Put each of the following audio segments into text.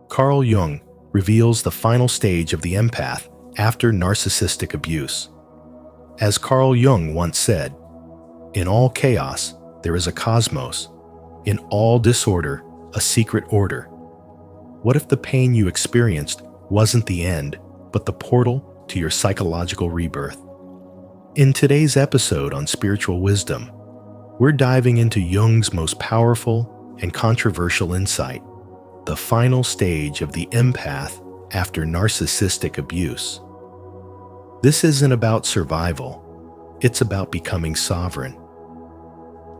Carl Jung reveals the final stage of the empath after narcissistic abuse. As Carl Jung once said, "In all chaos, there is a cosmos. In all disorder, a secret order." What if the pain you experienced wasn't the end, but the portal to your psychological rebirth? In today's episode on spiritual wisdom, we're diving into Jung's most powerful and controversial insight, the final stage of the empath after narcissistic abuse. This isn't about survival, it's about becoming sovereign.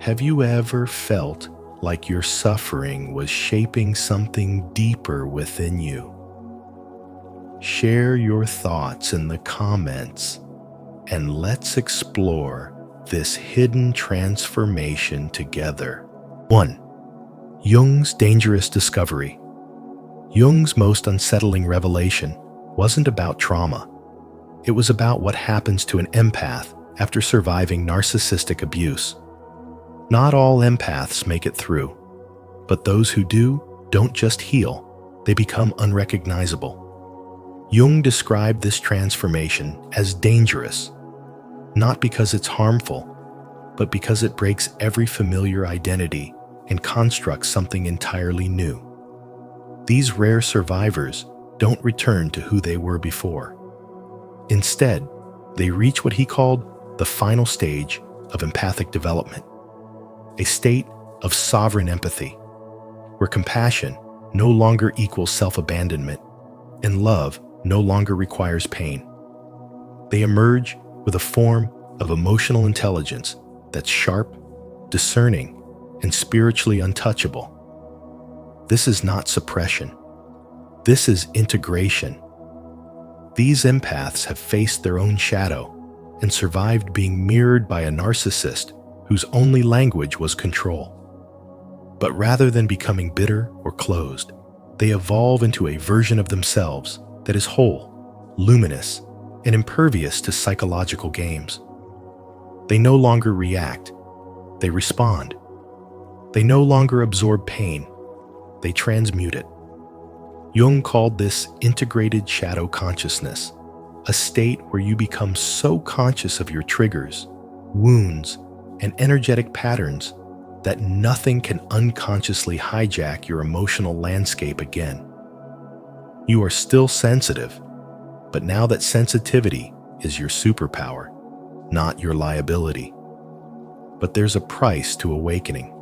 Have you ever felt like your suffering was shaping something deeper within you? Share your thoughts in the comments, and let's explore this hidden transformation together. 1. Jung's dangerous discovery. Jung's most unsettling revelation wasn't about trauma. It was about what happens to an empath after surviving narcissistic abuse. Not all empaths make it through, but those who do don't just heal, they become unrecognizable. Jung described this transformation as dangerous, not because it's harmful, but because it breaks every familiar identity and constructs something entirely new. These rare survivors don't return to who they were before. Instead, they reach what he called the final stage of empathic development, a state of sovereign empathy, where compassion no longer equals self-abandonment and love no longer requires pain. They emerge with a form of emotional intelligence that's sharp, discerning, and spiritually untouchable. This is not suppression. This is integration. These empaths have faced their own shadow and survived being mirrored by a narcissist whose only language was control. But rather than becoming bitter or closed, they evolve into a version of themselves that is whole, luminous, and impervious to psychological games. They no longer react, they respond. They no longer absorb pain, they transmute it. Jung called this integrated shadow consciousness, a state where you become so conscious of your triggers, wounds, and energetic patterns that nothing can unconsciously hijack your emotional landscape again. You are still sensitive, but now that sensitivity is your superpower, not your liability. But there's a price to awakening.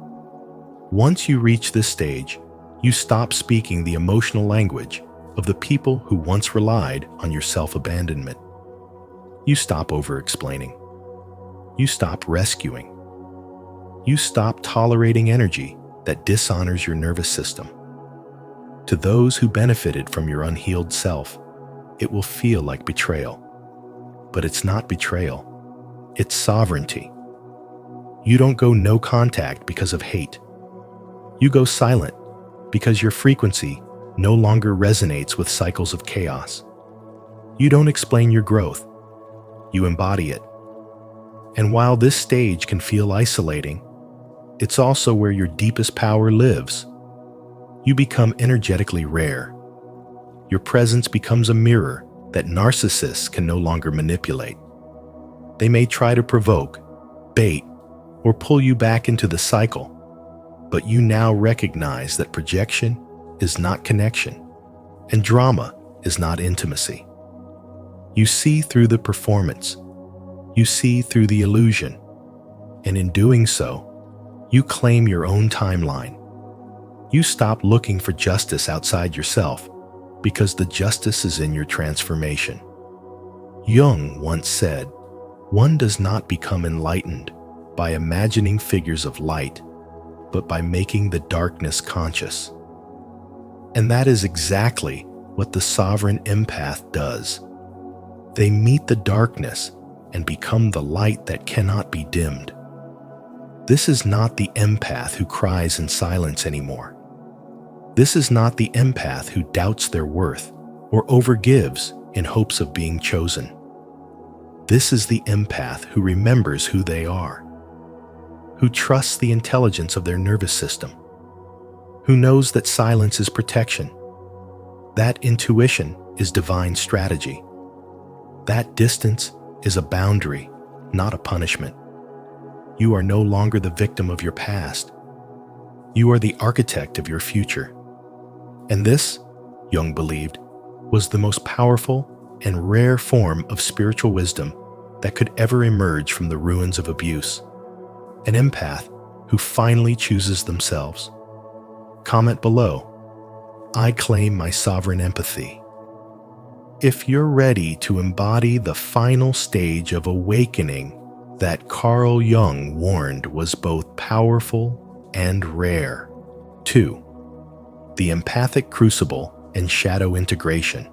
Once you reach this stage, you stop speaking the emotional language of the people who once relied on your self-abandonment. You stop over-explaining. You stop rescuing. You stop tolerating energy that dishonors your nervous system. To those who benefited from your unhealed self, it will feel like betrayal. But it's not betrayal. It's sovereignty. You don't go no contact because of hate. You go silent because your frequency no longer resonates with cycles of chaos. You don't explain your growth. You embody it. And while this stage can feel isolating, it's also where your deepest power lives. You become energetically rare. Your presence becomes a mirror that narcissists can no longer manipulate. They may try to provoke, bait, or pull you back into the cycle, but you now recognize that projection is not connection, and drama is not intimacy. You see through the performance. You see through the illusion. And in doing so, you claim your own timeline. You stop looking for justice outside yourself because the justice is in your transformation. Jung once said, "One does not become enlightened by imagining figures of light, but by making the darkness conscious." And that is exactly what the sovereign empath does. They meet the darkness and become the light that cannot be dimmed. This is not the empath who cries in silence anymore. This is not the empath who doubts their worth or overgives in hopes of being chosen. This is the empath who remembers who they are, who trusts the intelligence of their nervous system, who knows that silence is protection, That intuition is divine strategy. That distance is a boundary, not a punishment. You are no longer the victim of your past. You are the architect of your future. And this, Jung believed, was the most powerful and rare form of spiritual wisdom that could ever emerge from the ruins of abuse. An empath who finally chooses themselves. Comment below. I claim my sovereign empathy. If you're ready to embody the final stage of awakening that Carl Jung warned was both powerful and rare. 2. The empathic crucible and shadow integration.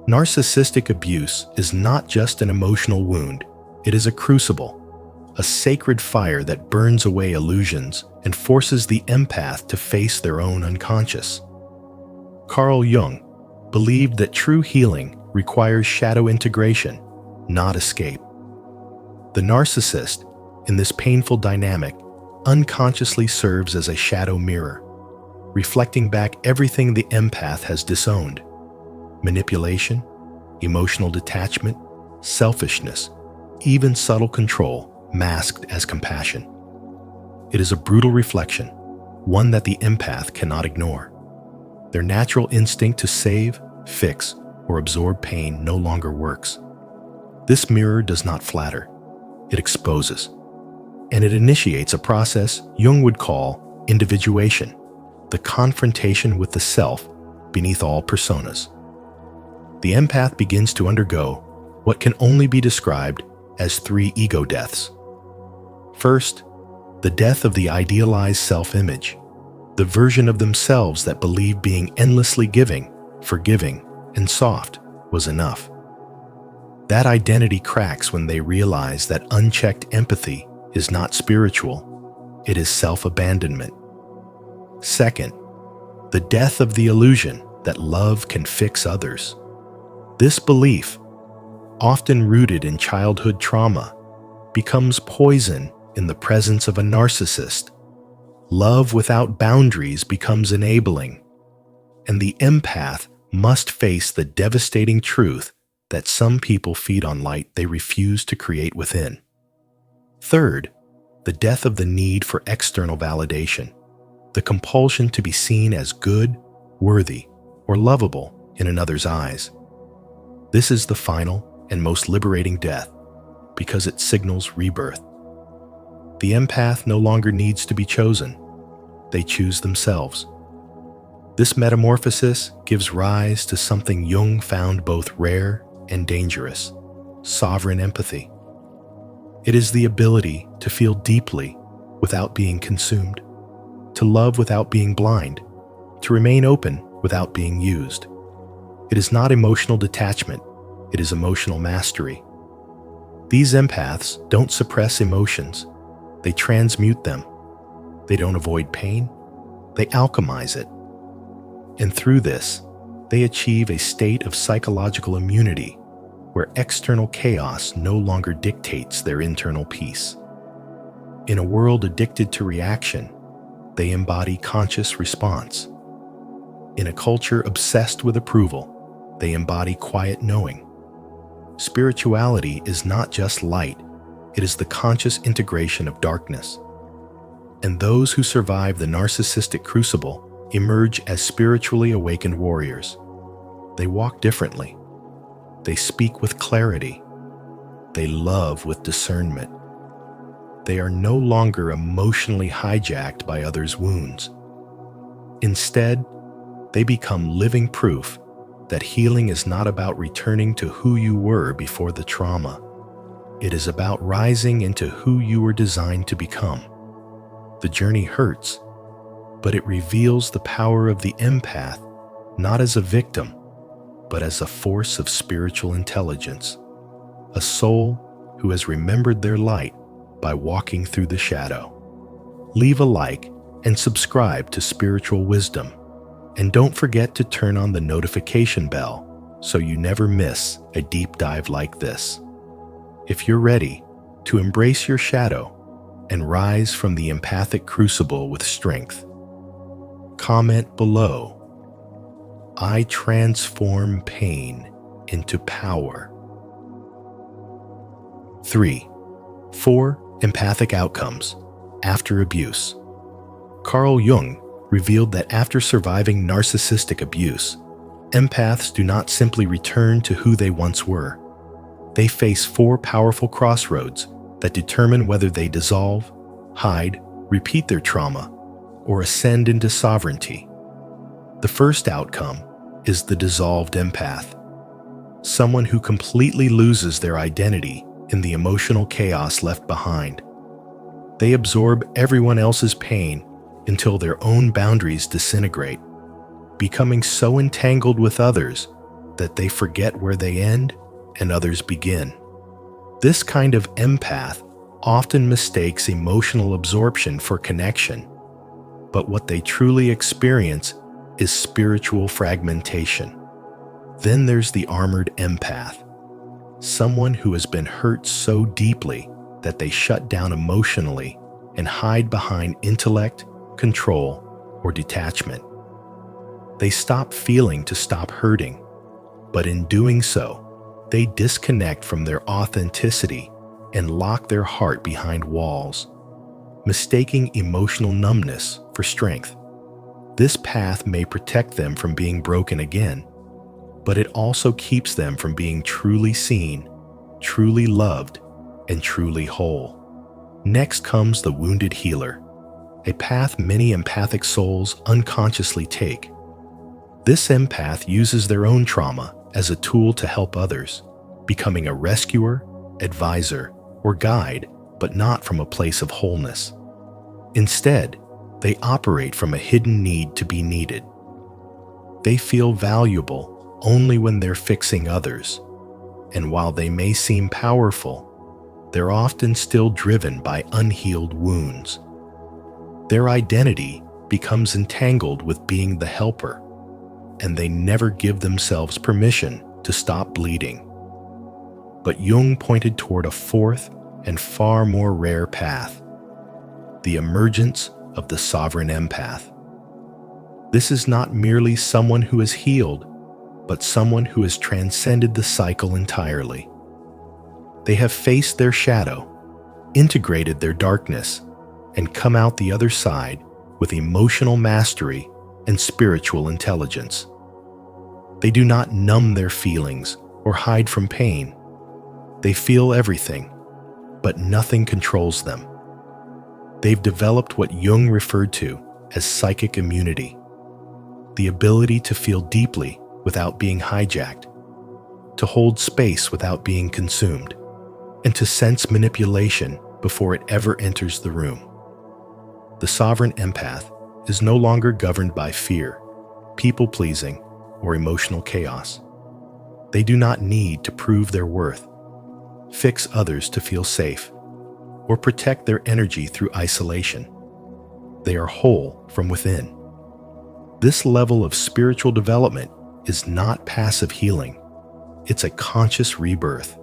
Narcissistic abuse is not just an emotional wound, it is a crucible, a sacred fire that burns away illusions and forces the empath to face their own unconscious. Carl Jung believed that true healing requires shadow integration, not escape. The narcissist, in this painful dynamic, unconsciously serves as a shadow mirror, reflecting back everything the empath has disowned: manipulation, emotional detachment, selfishness, even subtle control masked as compassion. It is a brutal reflection, one that the empath cannot ignore. Their natural instinct to save, fix, or absorb pain no longer works. This mirror does not flatter, it exposes. And it initiates a process Jung would call individuation, the confrontation with the self beneath all personas. The empath begins to undergo what can only be described as 3 ego deaths. First, the death of the idealized self-image, the version of themselves that believed being endlessly giving, forgiving, and soft was enough. That identity cracks when they realize that unchecked empathy is not spiritual, it is self-abandonment. Second, the death of the illusion that love can fix others. This belief, often rooted in childhood trauma, becomes poison in the presence of a narcissist. Love without boundaries becomes enabling, and the empath must face the devastating truth that some people feed on light they refuse to create within. Third, the death of the need for external validation, the compulsion to be seen as good, worthy, or lovable in another's eyes. This is the final and most liberating death because it signals rebirth. The empath no longer needs to be chosen. They choose themselves. This metamorphosis gives rise to something Jung found both rare and dangerous: sovereign empathy. It is the ability to feel deeply without being consumed, to love without being blind, to remain open without being used. It is not emotional detachment, it is emotional mastery. These empaths don't suppress emotions, they transmute them. They don't avoid pain, they alchemize it. And through this, they achieve a state of psychological immunity where external chaos no longer dictates their internal peace. In a world addicted to reaction, they embody conscious response. In a culture obsessed with approval, they embody quiet knowing. Spirituality is not just light, it is the conscious integration of darkness. And those who survive the narcissistic crucible emerge as spiritually awakened warriors. They walk differently. They speak with clarity. They love with discernment. They are no longer emotionally hijacked by others' wounds. Instead, they become living proof that healing is not about returning to who you were before the trauma. It is about rising into who you were designed to become. The journey hurts, but it reveals the power of the empath not as a victim, but as a force of spiritual intelligence, a soul who has remembered their light by walking through the shadow. Leave a like and subscribe to Spiritual Wisdom, and don't forget to turn on the notification bell so you never miss a deep dive like this. If you're ready to embrace your shadow and rise from the empathic crucible with strength, comment below. I transform pain into power. 3. 4 empathic outcomes after abuse. Carl Jung revealed that after surviving narcissistic abuse, empaths do not simply return to who they once were. They face 4 powerful crossroads that determine whether they dissolve, hide, repeat their trauma, or ascend into sovereignty. The first outcome is the dissolved empath, someone who completely loses their identity in the emotional chaos left behind. They absorb everyone else's pain until their own boundaries disintegrate, becoming so entangled with others that they forget where they end and others begin. This kind of empath often mistakes emotional absorption for connection, but what they truly experience is spiritual fragmentation. Then there's the armored empath, someone who has been hurt so deeply that they shut down emotionally and hide behind intellect, control, or detachment. They stop feeling to stop hurting, but in doing so, they disconnect from their authenticity and lock their heart behind walls, mistaking emotional numbness for strength. This path may protect them from being broken again, but it also keeps them from being truly seen, truly loved, and truly whole. Next comes the wounded healer, a path many empathic souls unconsciously take. This empath uses their own trauma as a tool to help others, becoming a rescuer, advisor, or guide, but not from a place of wholeness. Instead, they operate from a hidden need to be needed. They feel valuable only when they're fixing others, and while they may seem powerful, they're often still driven by unhealed wounds. Their identity becomes entangled with being the helper, and they never give themselves permission to stop bleeding. But Jung pointed toward a 4th and far more rare path: the emergence of the sovereign empath. This is not merely someone who is healed, but someone who has transcended the cycle entirely. They have faced their shadow, integrated their darkness, and come out the other side with emotional mastery and spiritual intelligence. They do not numb their feelings or hide from pain. They feel everything, but nothing controls them. They've developed what Jung referred to as psychic immunity, the ability to feel deeply without being hijacked, to hold space without being consumed, and to sense manipulation before it ever enters the room. The sovereign empath is no longer governed by fear, people-pleasing, or emotional chaos. They do not need to prove their worth, fix others to feel safe, or protect their energy through isolation. They are whole from within. This level of spiritual development is not passive healing. It's a conscious rebirth.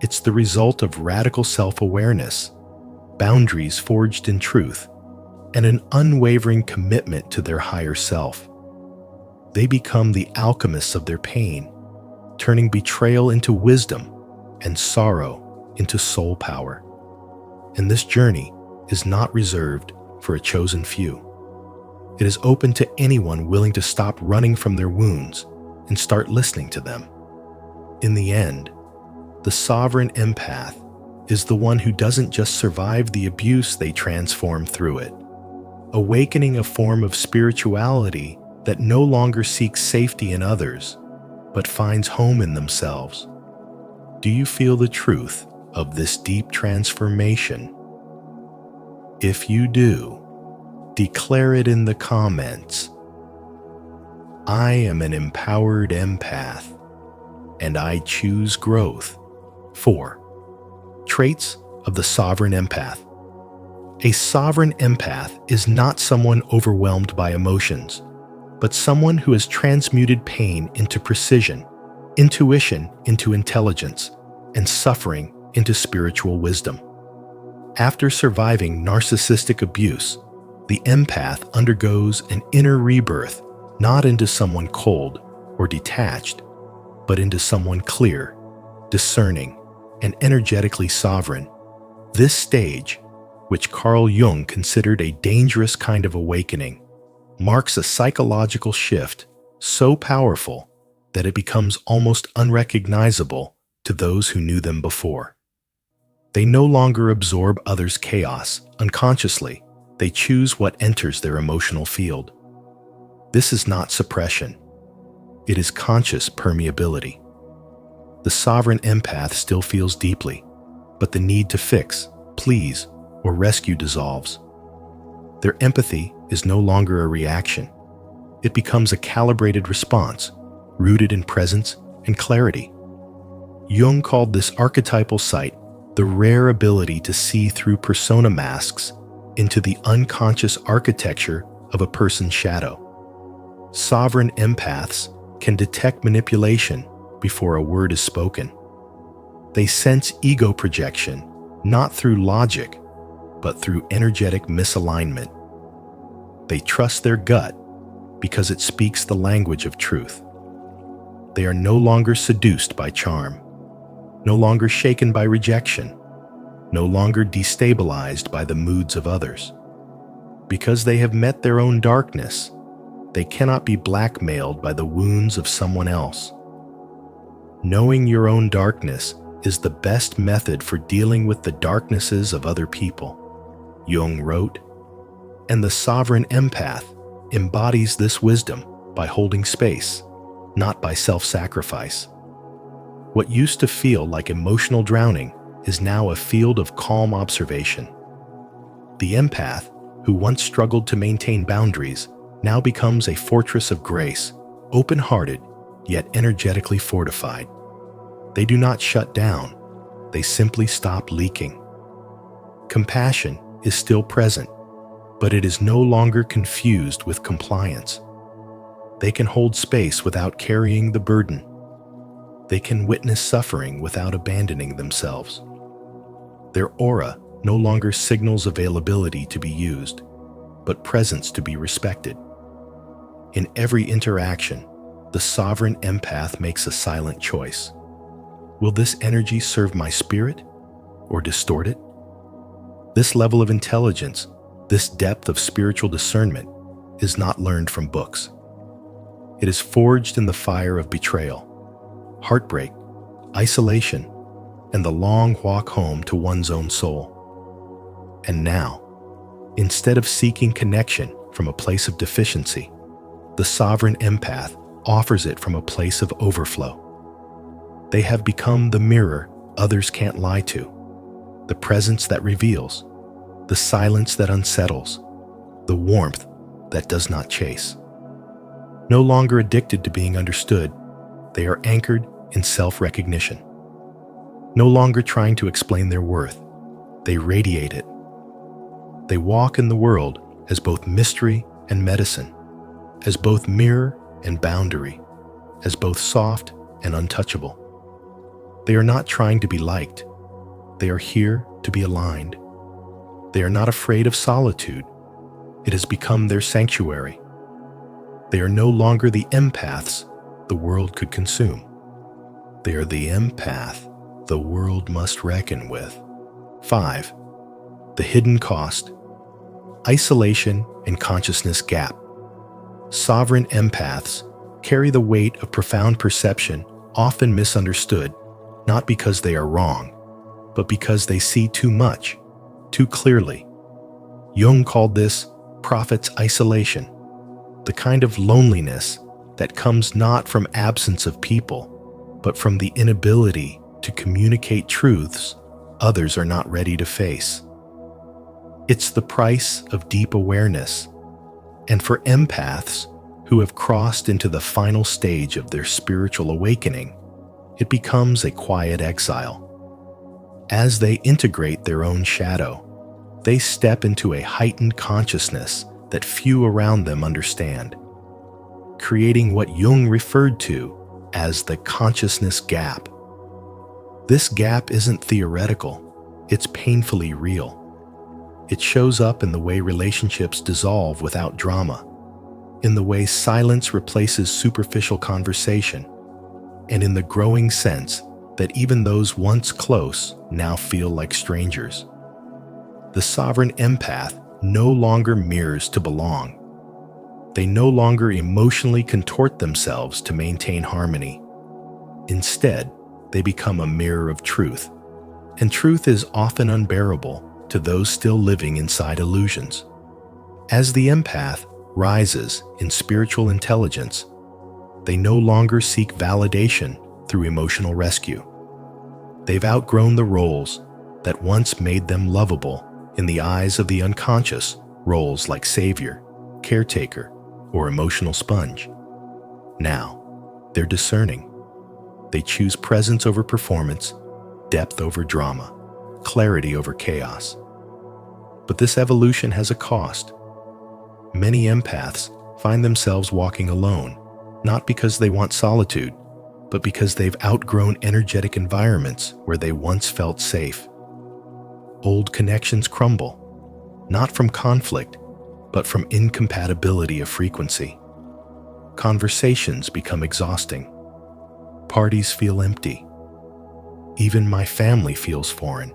It's the result of radical self-awareness, boundaries forged in truth, and an unwavering commitment to their higher self. They become the alchemists of their pain, turning betrayal into wisdom and sorrow into soul power. And this journey is not reserved for a chosen few. It is open to anyone willing to stop running from their wounds and start listening to them. In the end, the sovereign empath is the one who doesn't just survive the abuse, they transform through it, awakening a form of spirituality that no longer seeks safety in others, but finds home in themselves. Do you feel the truth of this deep transformation? If you do, declare it in the comments. I am an empowered empath, and I choose growth. 4. Traits of the sovereign empath. A sovereign empath is not someone overwhelmed by emotions, but someone who has transmuted pain into precision, intuition into intelligence, and suffering into spiritual wisdom. After surviving narcissistic abuse, the empath undergoes an inner rebirth not into someone cold or detached, but into someone clear, discerning, and energetically sovereign. This stage, which Carl Jung considered a dangerous kind of awakening, marks a psychological shift so powerful that it becomes almost unrecognizable to those who knew them before. They no longer absorb others' chaos unconsciously. They choose what enters their emotional field. This is not suppression. It is conscious permeability. The sovereign empath still feels deeply, but the need to fix, please, or rescue dissolves. Their empathy is no longer a reaction. It becomes a calibrated response, rooted in presence and clarity. Jung called this archetypal sight the rare ability to see through persona masks into the unconscious architecture of a person's shadow. Sovereign empaths can detect manipulation before a word is spoken. They sense ego projection not through logic, but through energetic misalignment. They trust their gut because it speaks the language of truth. They are no longer seduced by charm, no longer shaken by rejection, no longer destabilized by the moods of others. Because they have met their own darkness, they cannot be blackmailed by the wounds of someone else. Knowing your own darkness is the best method for dealing with the darknesses of other people, Jung wrote, and the sovereign empath embodies this wisdom by holding space, not by self-sacrifice. What used to feel like emotional drowning is now a field of calm observation. The empath, who once struggled to maintain boundaries, now becomes a fortress of grace, open-hearted, yet energetically fortified. They do not shut down, they simply stop leaking. Compassion is still present, but it is no longer confused with compliance. They can hold space without carrying the burden. They can witness suffering without abandoning themselves. Their aura no longer signals availability to be used, but presence to be respected. In every interaction, the sovereign empath makes a silent choice. Will this energy serve my spirit or distort it? This level of intelligence, this depth of spiritual discernment, is not learned from books. It is forged in the fire of betrayal, heartbreak, isolation, and the long walk home to one's own soul. And now, instead of seeking connection from a place of deficiency, the sovereign empath offers it from a place of overflow. They have become the mirror others can't lie to, the presence that reveals, the silence that unsettles, the warmth that does not chase. No longer addicted to being understood, they are anchored in self-recognition. No longer trying to explain their worth, they radiate it. They walk in the world as both mystery and medicine, as both mirror and boundary, as both soft and untouchable. They are not trying to be liked. They are here to be aligned. They are not afraid of solitude. It has become their sanctuary. They are no longer the empaths the world could consume. They are the empath the world must reckon with. 5. The hidden cost. Isolation and consciousness gap. Sovereign empaths carry the weight of profound perception, often misunderstood, not because they are wrong, but because they see too much, too clearly. Jung called this prophet's isolation, the kind of loneliness that comes not from absence of people, but from the inability to communicate truths others are not ready to face. It's the price of deep awareness, and for empaths who have crossed into the final stage of their spiritual awakening, it becomes a quiet exile. As they integrate their own shadow, they step into a heightened consciousness that few around them understand, creating what Jung referred to as the consciousness gap. This gap isn't theoretical, it's painfully real. It shows up in the way relationships dissolve without drama, in the way silence replaces superficial conversation, and in the growing sense that even those once close now feel like strangers. The sovereign empath no longer mirrors to belong. They no longer emotionally contort themselves to maintain harmony. Instead, they become a mirror of truth, and truth is often unbearable to those still living inside illusions. As the empath rises in spiritual intelligence, they no longer seek validation through emotional rescue. They've outgrown the roles that once made them lovable in the eyes of the unconscious, roles like savior, caretaker, or emotional sponge. Now, they're discerning. They choose presence over performance, depth over drama, clarity over chaos. But this evolution has a cost. Many empaths find themselves walking alone, not because they want solitude, but because they've outgrown energetic environments where they once felt safe. Old connections crumble, not from conflict, but from incompatibility of frequency. Conversations become exhausting. Parties feel empty. Even my family feels foreign.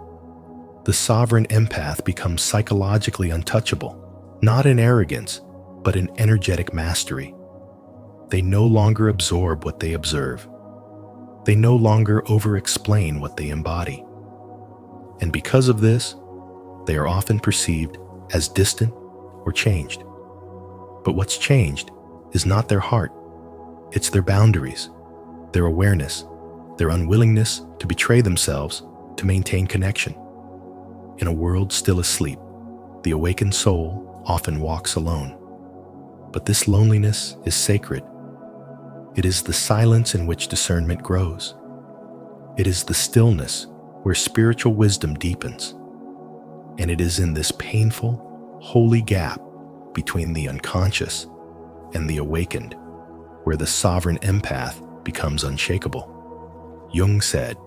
The sovereign empath becomes psychologically untouchable, not in arrogance, but in energetic mastery. They no longer absorb what they observe. They no longer over-explain what they embody. And because of this, they are often perceived as distant or changed. But what's changed is not their heart. It's their boundaries, their awareness, their unwillingness to betray themselves to maintain connection. In a world still asleep, the awakened soul often walks alone. But this loneliness is sacred. It is the silence in which discernment grows. It is the stillness where spiritual wisdom deepens. And it is in this painful, holy gap between the unconscious and the awakened where the sovereign empath becomes unshakable. Jung said,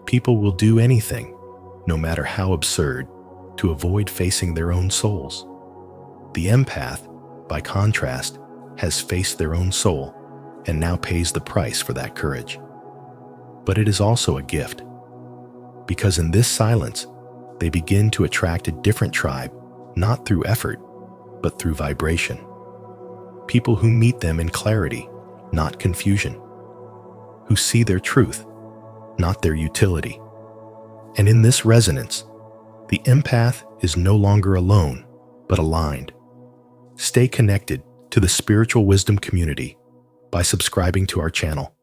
"People will do anything, no matter how absurd, to avoid facing their own souls." The empath, by contrast, has faced their own soul and now pays the price for that courage. But it is also a gift, because in this silence, they begin to attract a different tribe, not through effort, but through vibration. People who meet them in clarity, not confusion, who see their truth, not their utility. And in this resonance, the empath is no longer alone, but aligned. Stay connected to the spiritual wisdom community by subscribing to our channel.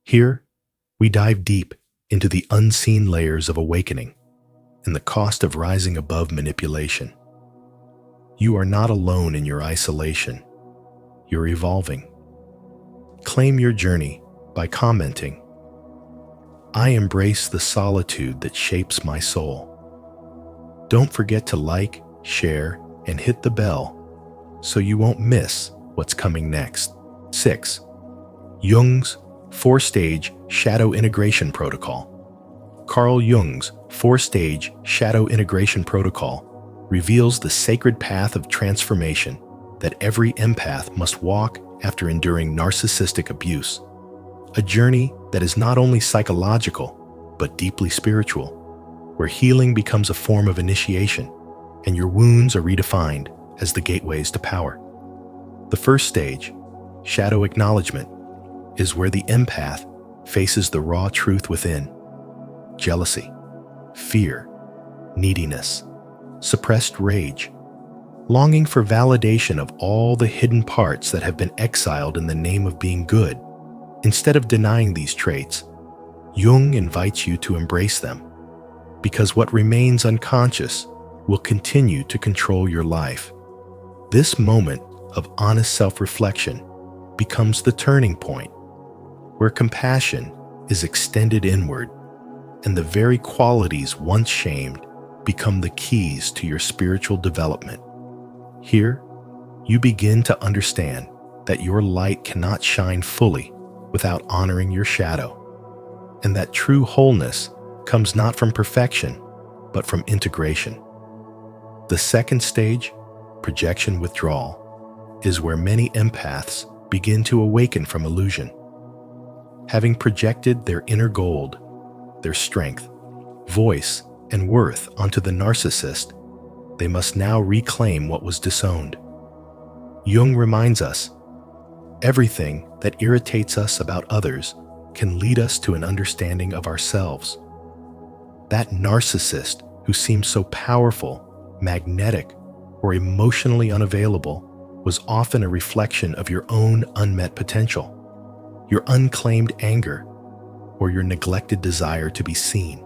Here, we dive deep into the unseen layers of awakening and the cost of rising above manipulation. You are not alone in your isolation. You're evolving. Claim your journey by commenting, "I embrace the solitude that shapes my soul." Don't forget to like, share, and hit the bell so you won't miss what's coming next. 6. Jung's 4-stage shadow integration protocol. Carl Jung's 4-stage shadow integration protocol reveals the sacred path of transformation that every empath must walk after enduring narcissistic abuse. A journey that is not only psychological, but deeply spiritual, where healing becomes a form of initiation and your wounds are redefined as the gateways to power. The first stage, shadow acknowledgement, is where the empath faces the raw truth within: jealousy, fear, neediness, suppressed rage, longing for validation of all the hidden parts that have been exiled in the name of being good. Instead of denying these traits, Jung invites you to embrace them, because what remains unconscious will continue to control your life. This moment of honest self-reflection becomes the turning point, where compassion is extended inward, and the very qualities once shamed become the keys to your spiritual development. Here, you begin to understand that your light cannot shine fully without honoring your shadow, and that true wholeness comes not from perfection, but from integration. The second stage, projection withdrawal, is where many empaths begin to awaken from illusion. Having projected their inner gold, their strength, voice, and worth onto the narcissist, they must now reclaim what was disowned. Jung reminds us, everything that irritates us about others can lead us to an understanding of ourselves. That narcissist who seems so powerful, magnetic, or emotionally unavailable was often a reflection of your own unmet potential, your unclaimed anger, or your neglected desire to be seen.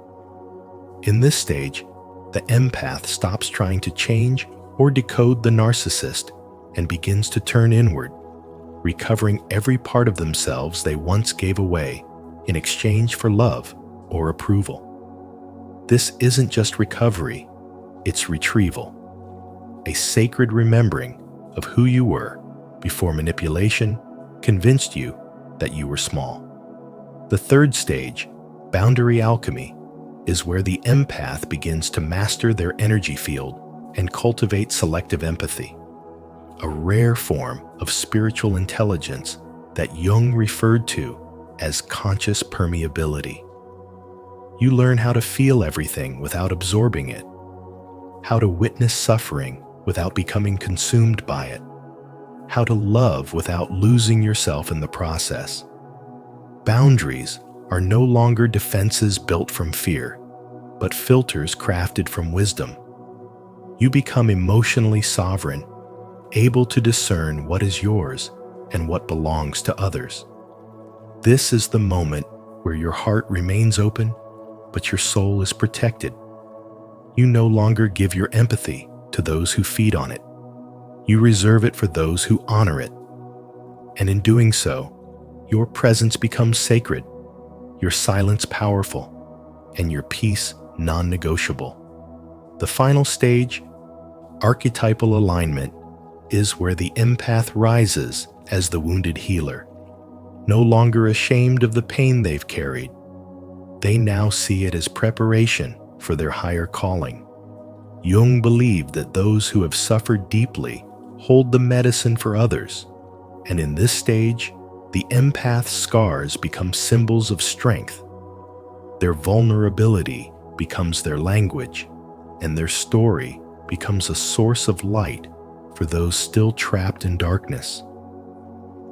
In this stage, the empath stops trying to change or decode the narcissist and begins to turn inward, recovering every part of themselves they once gave away in exchange for love or approval. This isn't just recovery, it's retrieval, a sacred remembering of who you were before manipulation convinced you that you were small. The third stage, boundary alchemy, is where the empath begins to master their energy field and cultivate selective empathy, a rare form of spiritual intelligence that Jung referred to as conscious permeability. You learn how to feel everything without absorbing it, how to witness suffering without becoming consumed by it, how to love without losing yourself in the process. Boundaries are no longer defenses built from fear, but filters crafted from wisdom. You become emotionally sovereign, able to discern what is yours and what belongs to others. This is the moment where your heart remains open, but your soul is protected. You no longer give your empathy to those who feed on it. You reserve it for those who honor it. And in doing so, your presence becomes sacred, your silence powerful, and your peace non-negotiable. The final stage, archetypal alignment, is where the empath rises as the wounded healer. No longer ashamed of the pain they've carried, they now see it as preparation for their higher calling. Jung believed that those who have suffered deeply hold the medicine for others, and in this stage, the empath's scars become symbols of strength. Their vulnerability becomes their language, and their story becomes a source of light for those still trapped in darkness.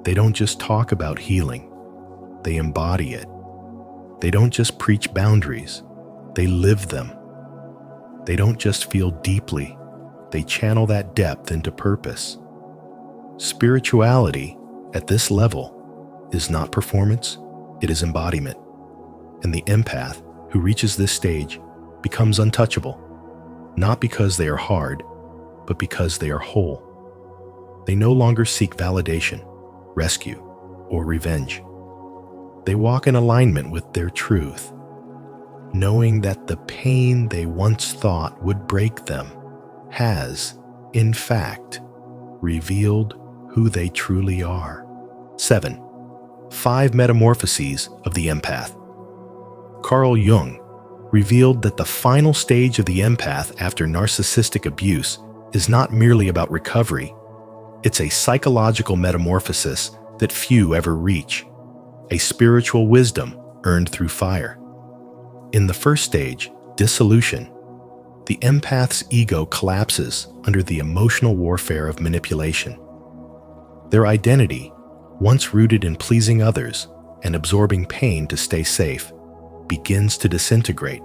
They don't just talk about healing, they embody it. They don't just preach boundaries, they live them. They don't just feel deeply, they channel that depth into purpose. Spirituality, at this level, is not performance, it is embodiment. And the empath who reaches this stage becomes untouchable, not because they are hard, but because they are whole. They no longer seek validation, rescue, or revenge. They walk in alignment with their truth, knowing that the pain they once thought would break them has, in fact, revealed who they truly are. 7. 5 metamorphoses of the empath. Carl Jung revealed that the final stage of the empath after narcissistic abuse is not merely about recovery, it's a psychological metamorphosis that few ever reach, a spiritual wisdom earned through fire. In the first stage, dissolution, the empath's ego collapses under the emotional warfare of manipulation. Their identity, once rooted in pleasing others and absorbing pain to stay safe, begins to disintegrate.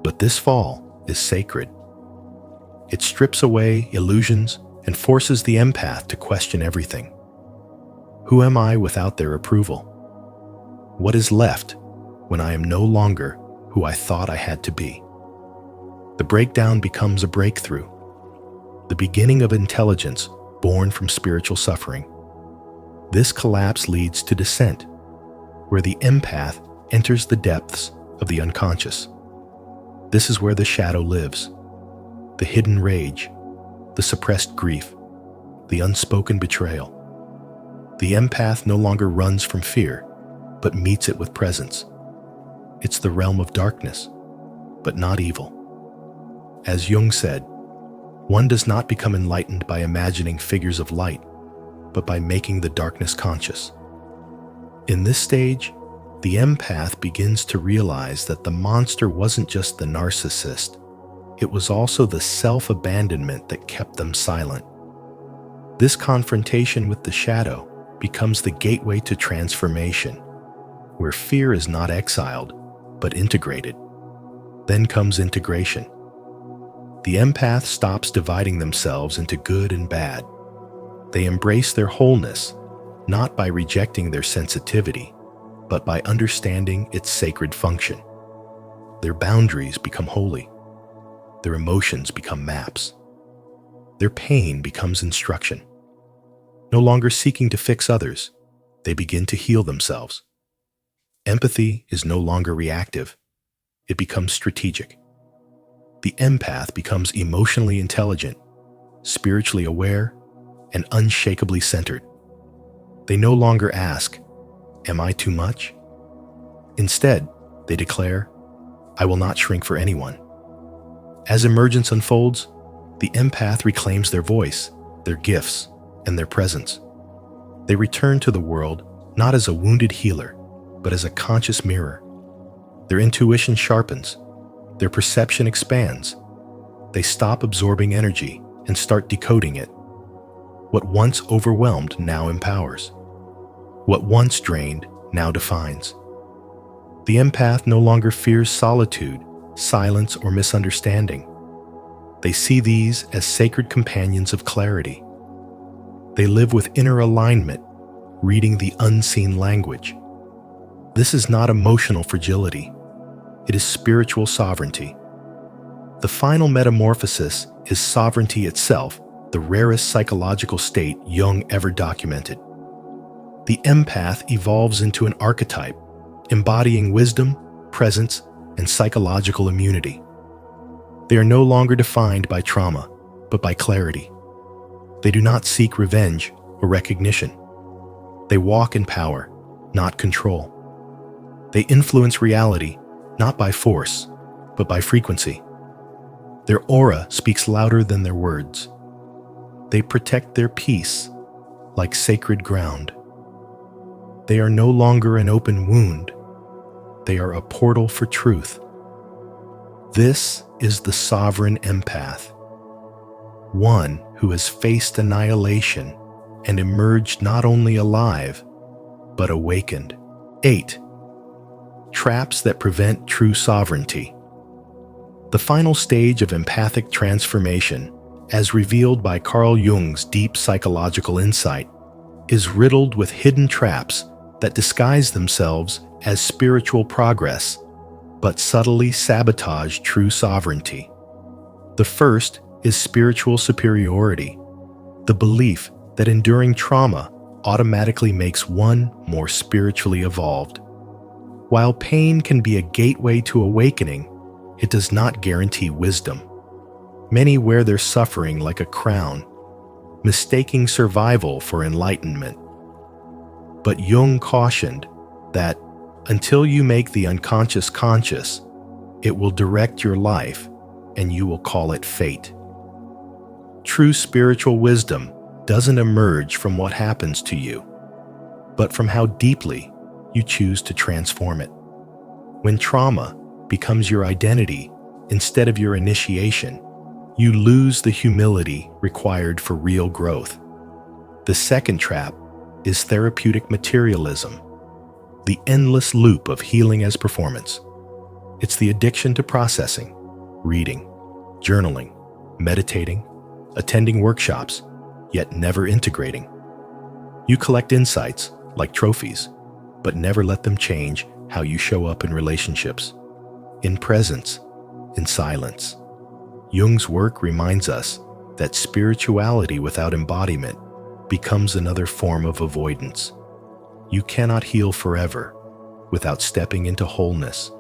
But this fall is sacred. It strips away illusions and forces the empath to question everything. Who am I without their approval? What is left when I am no longer who I thought I had to be? The breakdown becomes a breakthrough, the beginning of intelligence born from spiritual suffering. This collapse leads to descent, where the empath enters the depths of the unconscious. This is where the shadow lives, the hidden rage, the suppressed grief, the unspoken betrayal. The empath no longer runs from fear, but meets it with presence. It's the realm of darkness, but not evil. As Jung said, One does not become enlightened by imagining figures of light, but by making the darkness conscious. In this stage, the empath begins to realize that the monster wasn't just the narcissist, it was also the self-abandonment that kept them silent. This confrontation with the shadow becomes the gateway to transformation, where fear is not exiled, but integrated. Then comes integration. The empath stops dividing themselves into good and bad. They embrace their wholeness, not by rejecting their sensitivity, but by understanding its sacred function. Their boundaries become holy. Their emotions become maps. Their pain becomes instruction. No longer seeking to fix others, they begin to heal themselves. Empathy is no longer reactive. It becomes strategic. The empath becomes emotionally intelligent, spiritually aware, and unshakably centered. They no longer ask, "Am I too much?" Instead, they declare, "I will not shrink for anyone." As emergence unfolds, the empath reclaims their voice, their gifts, and their presence. They return to the world not as a wounded healer, but as a conscious mirror. Their intuition sharpens, their perception expands. They stop absorbing energy and start decoding it. What once overwhelmed now empowers. What once drained now defines. The empath no longer fears solitude, silence, or misunderstanding. They see these as sacred companions of clarity. They live with inner alignment, reading the unseen language. This is not emotional fragility. It is spiritual sovereignty. The final metamorphosis is sovereignty itself, the rarest psychological state Jung ever documented. The empath evolves into an archetype, embodying wisdom, presence, and psychological immunity. They are no longer defined by trauma, but by clarity. They do not seek revenge or recognition. They walk in power, not control. They influence reality, not by force, but by frequency. Their aura speaks louder than their words. They protect their peace like sacred ground. They are no longer an open wound. They are a portal for truth. This is the sovereign empath, one who has faced annihilation and emerged not only alive, but awakened. 8. Traps that prevent true sovereignty. The final stage of empathic transformation, as revealed by Carl Jung's deep psychological insight, is riddled with hidden traps that disguise themselves as spiritual progress, but subtly sabotage true sovereignty. The first is spiritual superiority, the belief that enduring trauma automatically makes one more spiritually evolved. While pain can be a gateway to awakening, it does not guarantee wisdom. Many wear their suffering like a crown, mistaking survival for enlightenment. But Jung cautioned that until you make the unconscious conscious, it will direct your life and you will call it fate. True spiritual wisdom doesn't emerge from what happens to you, but from how deeply you choose to transform it. When trauma becomes your identity instead of your initiation, you lose the humility required for real growth. The second trap is therapeutic materialism, the endless loop of healing as performance. It's the addiction to processing, reading, journaling, meditating, attending workshops, yet never integrating. You collect insights like trophies, but never let them change how you show up in relationships, in presence, in silence. Jung's work reminds us that spirituality without embodiment becomes another form of avoidance. You cannot heal forever without stepping into wholeness.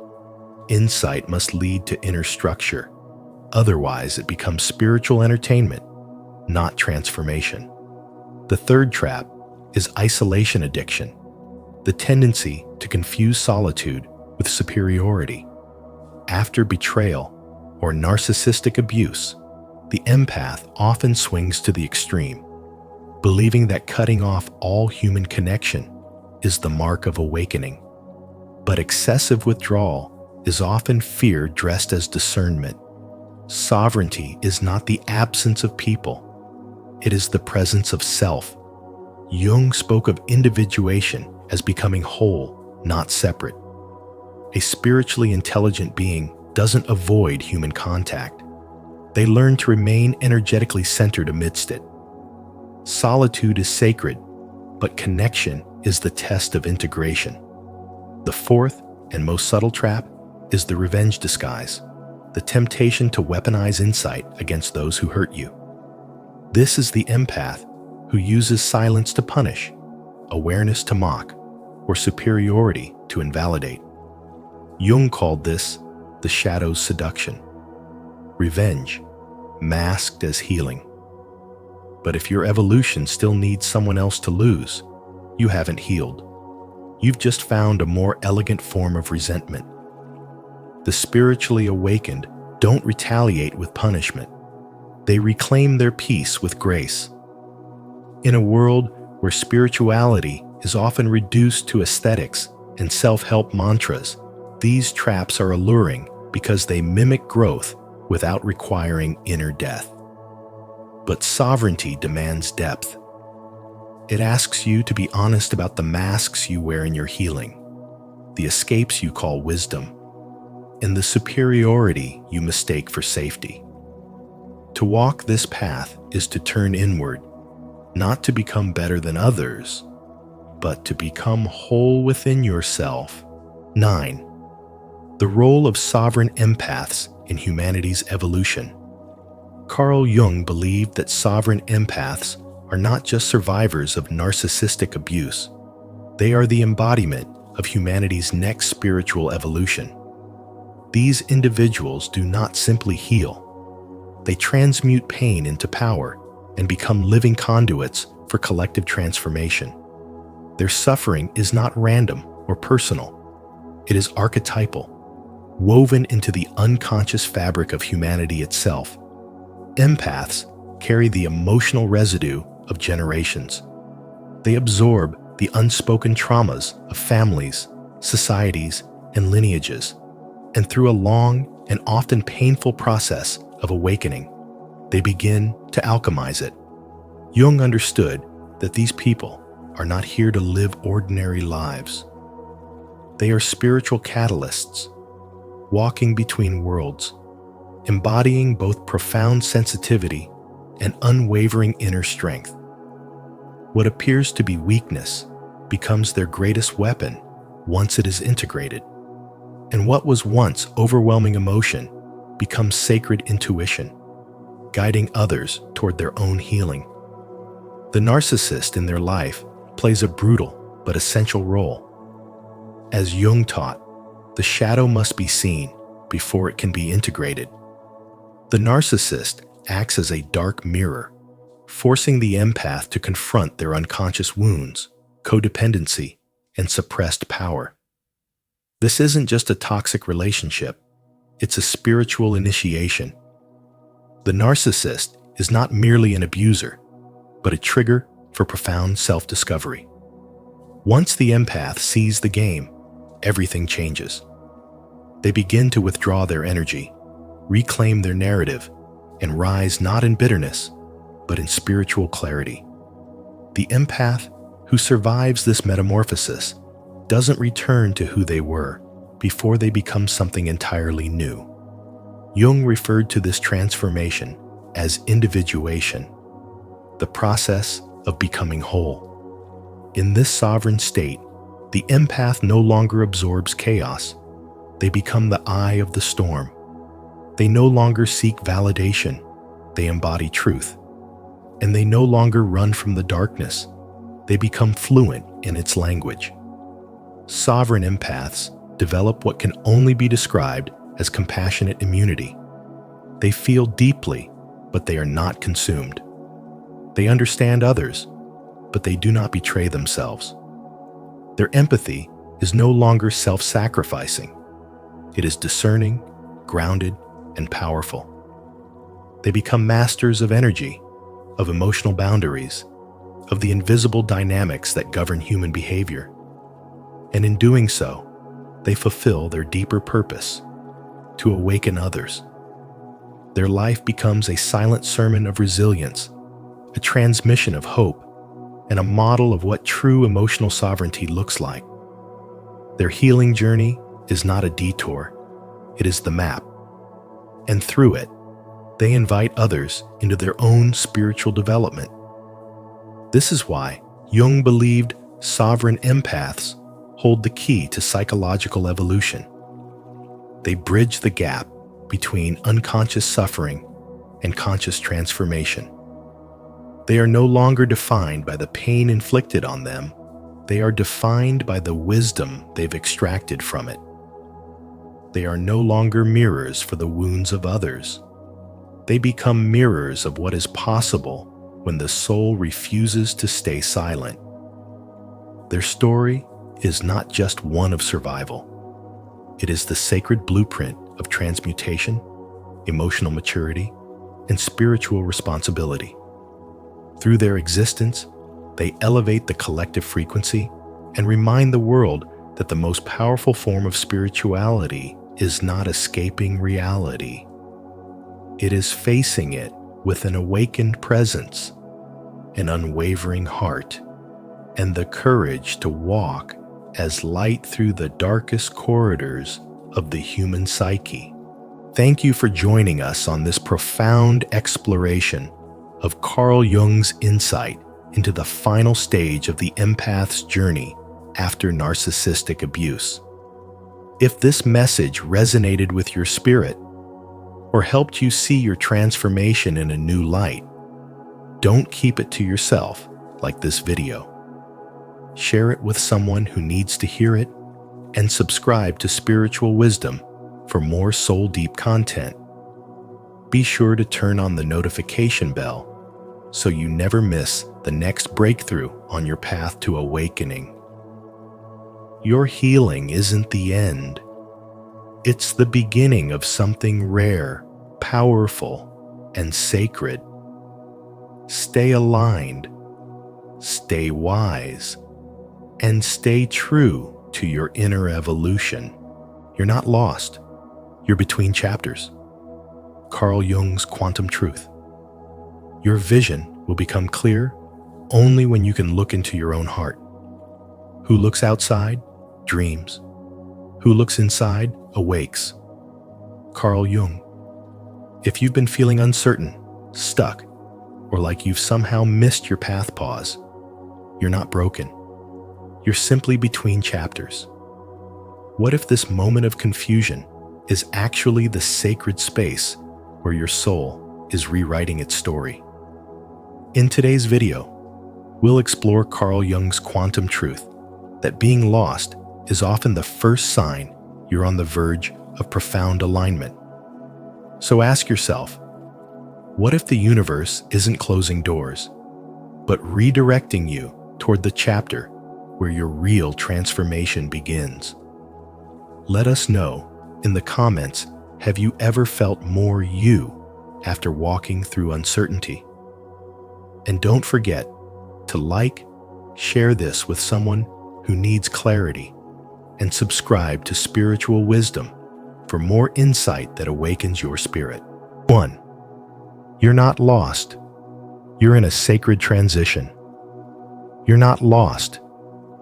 Insight must lead to inner structure. Otherwise, it becomes spiritual entertainment, not transformation. The third trap is isolation addiction, the tendency to confuse solitude with superiority. After betrayal or narcissistic abuse, the The empath often swings to the extreme, believing that cutting off all human connection is the mark of awakening. But excessive withdrawal is often fear dressed as discernment. Sovereignty is not the absence of people, it is the presence of self. Jung spoke of individuation as becoming whole, not separate. A spiritually intelligent being doesn't avoid human contact. They learn to remain energetically centered amidst it. Solitude is sacred, but connection is the test of integration. The fourth and most subtle trap is the revenge disguise, the temptation to weaponize insight against those who hurt you. This is the empath who uses silence to punish, awareness to mock, or superiority to invalidate. Jung called this the shadow's seduction. Revenge, masked as healing. But if your evolution still needs someone else to lose, you haven't healed. You've just found a more elegant form of resentment. The spiritually awakened don't retaliate with punishment. They reclaim their peace with grace. In a world where spirituality is often reduced to aesthetics and self-help mantras, these traps are alluring because they mimic growth without requiring inner death. But sovereignty demands depth. It asks you to be honest about the masks you wear in your healing, the escapes you call wisdom, and the superiority you mistake for safety. To walk this path is to turn inward, not to become better than others, but to become whole within yourself. 9. The role of sovereign empaths in humanity's evolution. Carl Jung believed that sovereign empaths are not just survivors of narcissistic abuse. They are the embodiment of humanity's next spiritual evolution. These individuals do not simply heal. They transmute pain into power and become living conduits for collective transformation. Their suffering is not random or personal. It is archetypal, woven into the unconscious fabric of humanity itself. Empaths carry the emotional residue of generations. They absorb the unspoken traumas of families, societies, and lineages. And through a long and often painful process of awakening, they begin to alchemize it. Jung understood that these people are not here to live ordinary lives. They are spiritual catalysts, walking between worlds, embodying both profound sensitivity and unwavering inner strength. What appears to be weakness becomes their greatest weapon once it is integrated. And what was once overwhelming emotion becomes sacred intuition, guiding others toward their own healing. The narcissist in their life plays a brutal but essential role. As Jung taught, the shadow must be seen before it can be integrated. The narcissist acts as a dark mirror, forcing the empath to confront their unconscious wounds, codependency, and suppressed power. This isn't just a toxic relationship, it's a spiritual initiation. The narcissist is not merely an abuser, but a trigger for profound self-discovery. Once the empath sees the game, everything changes. They begin to withdraw their energy, reclaim their narrative, and rise not in bitterness, but in spiritual clarity. The empath who survives this metamorphosis doesn't return to who they were before they become something entirely new. Jung referred to this transformation as individuation, the process of becoming whole. In this sovereign state, the empath no longer absorbs chaos. They become the eye of the storm. They no longer seek validation. They embody truth. And they no longer run from the darkness. They become fluent in its language. Sovereign empaths develop what can only be described as compassionate immunity. They feel deeply, but they are not consumed. They understand others, but they do not betray themselves. Their empathy is no longer self-sacrificing. It is discerning, grounded, and powerful. They become masters of energy, of emotional boundaries, of the invisible dynamics that govern human behavior. And in doing so, they fulfill their deeper purpose, to awaken others. Their life becomes a silent sermon of resilience, a transmission of hope, and a model of what true emotional sovereignty looks like. Their healing journey is not a detour, it is the map. And through it, they invite others into their own spiritual development. This is why Jung believed sovereign empaths hold the key to psychological evolution. They bridge the gap between unconscious suffering and conscious transformation. They are no longer defined by the pain inflicted on them. They are defined by the wisdom they've extracted from it. They are no longer mirrors for the wounds of others. They become mirrors of what is possible when the soul refuses to stay silent. Their story is not just one of survival. It is the sacred blueprint of transmutation, emotional maturity, and spiritual responsibility. Through their existence, they elevate the collective frequency and remind the world that the most powerful form of spirituality is not escaping reality. It is facing it with an awakened presence, an unwavering heart, and the courage to walk as light through the darkest corridors of the human psyche. Thank you for joining us on this profound exploration of Carl Jung's insight into the final stage of the empath's journey after narcissistic abuse. If this message resonated with your spirit or helped you see your transformation in a new light, don't keep it to yourself like this video. Share it with someone who needs to hear it, and subscribe to Spiritual Wisdom for more soul-deep content. Be sure to turn on the notification bell so you never miss the next breakthrough on your path to awakening. Your healing isn't the end. It's the beginning of something rare, powerful, and sacred. Stay aligned, stay wise, and stay true to your inner evolution. You're not lost. You're between chapters. Carl Jung's quantum truth. Your vision will become clear only when you can look into your own heart. Who looks outside, dreams. Who looks inside, awakes. Carl Jung. If you've been feeling uncertain, stuck, or like you've somehow missed your path pause, you're not broken. You're simply between chapters. What if this moment of confusion is actually the sacred space where your soul is rewriting its story? In today's video, we'll explore Carl Jung's quantum truth that being lost is often the first sign you're on the verge of profound alignment. So ask yourself, what if the universe isn't closing doors, but redirecting you toward the chapter where your real transformation begins? Let us know in the comments, have you ever felt more you after walking through uncertainty? And don't forget to like, share this with someone who needs clarity, and subscribe to Spiritual Wisdom for more insight that awakens your spirit. 1. You're not lost. You're in a sacred transition. You're not lost.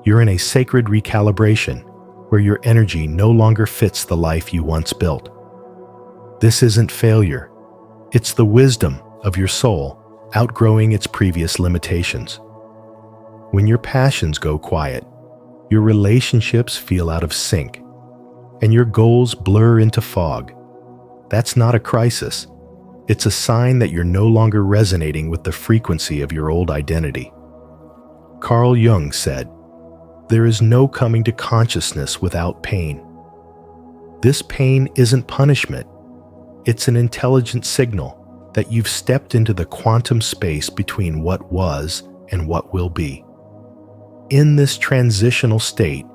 You're in a sacred recalibration where your energy no longer fits the life you once built. This isn't failure. It's the wisdom of your soul outgrowing its previous limitations. When your passions go quiet, your relationships feel out of sync, and your goals blur into fog. That's not a crisis. It's a sign that you're no longer resonating with the frequency of your old identity. Carl Jung said, "There is no coming to consciousness without pain." This pain isn't punishment. It's an intelligent signal that you've stepped into the quantum space between what was and what will be. In this transitional state,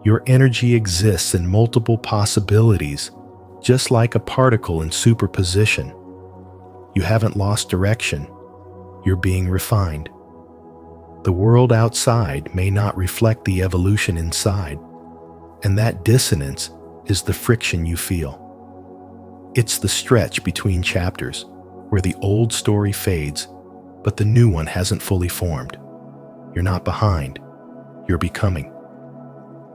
your energy exists in multiple possibilities, just like a particle in superposition. You haven't lost direction. You're being refined. The world outside may not reflect the evolution inside, and that dissonance is the friction you feel. It's the stretch between chapters where the old story fades, but the new one hasn't fully formed. You're not behind. You're becoming.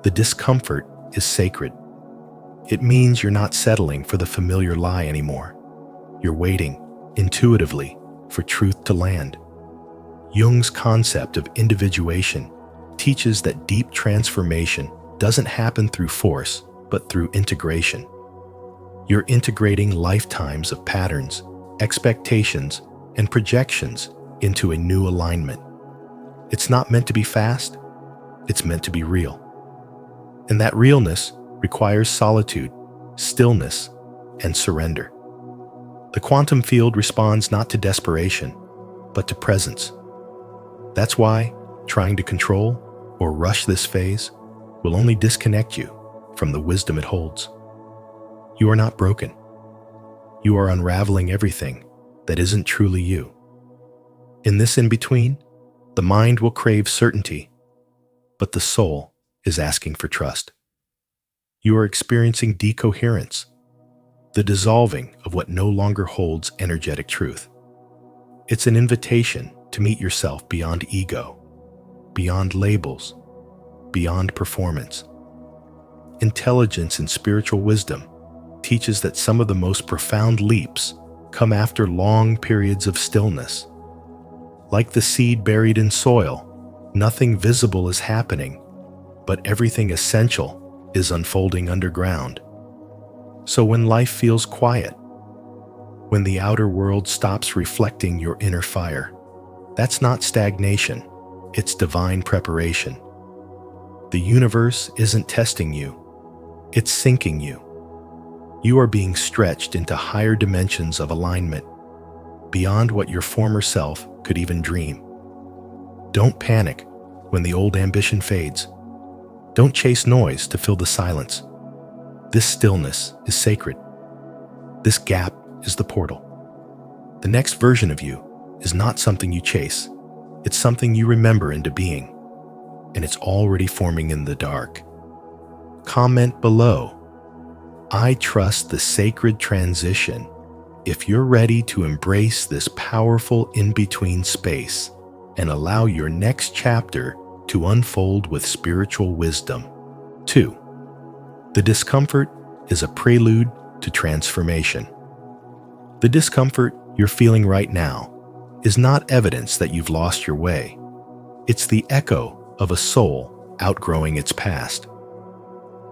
The discomfort is sacred. It means you're not settling for the familiar lie anymore. You're waiting, intuitively, for truth to land. Jung's concept of individuation teaches that deep transformation doesn't happen through force, but through integration. You're integrating lifetimes of patterns, expectations, and projections into a new alignment. It's not meant to be fast, it's meant to be real. And that realness requires solitude, stillness, and surrender. The quantum field responds not to desperation, but to presence. That's why trying to control or rush this phase will only disconnect you from the wisdom it holds. You are not broken. You are unraveling everything that isn't truly you. In this in-between, the mind will crave certainty, but the soul is asking for trust. You are experiencing decoherence, the dissolving of what no longer holds energetic truth. It's an invitation to meet yourself beyond ego, beyond labels, beyond performance. Intelligence and spiritual wisdom teaches that some of the most profound leaps come after long periods of stillness. Like the seed buried in soil, nothing visible is happening, but everything essential is unfolding underground. So when life feels quiet, when the outer world stops reflecting your inner fire, that's not stagnation, it's divine preparation. The universe isn't testing you, it's sinking you. You are being stretched into higher dimensions of alignment, beyond what your former self could even dream. Don't panic when the old ambition fades. Don't chase noise to fill the silence. This stillness is sacred. This gap is the portal. The next version of you is not something you chase. It's something you remember into being, and it's already forming in the dark. Comment below, I trust the sacred transition, if you're ready to embrace this powerful in-between space and allow your next chapter to unfold with spiritual wisdom. 2. The discomfort is a prelude to transformation. The discomfort you're feeling right now is not evidence that you've lost your way. It's the echo of a soul outgrowing its past.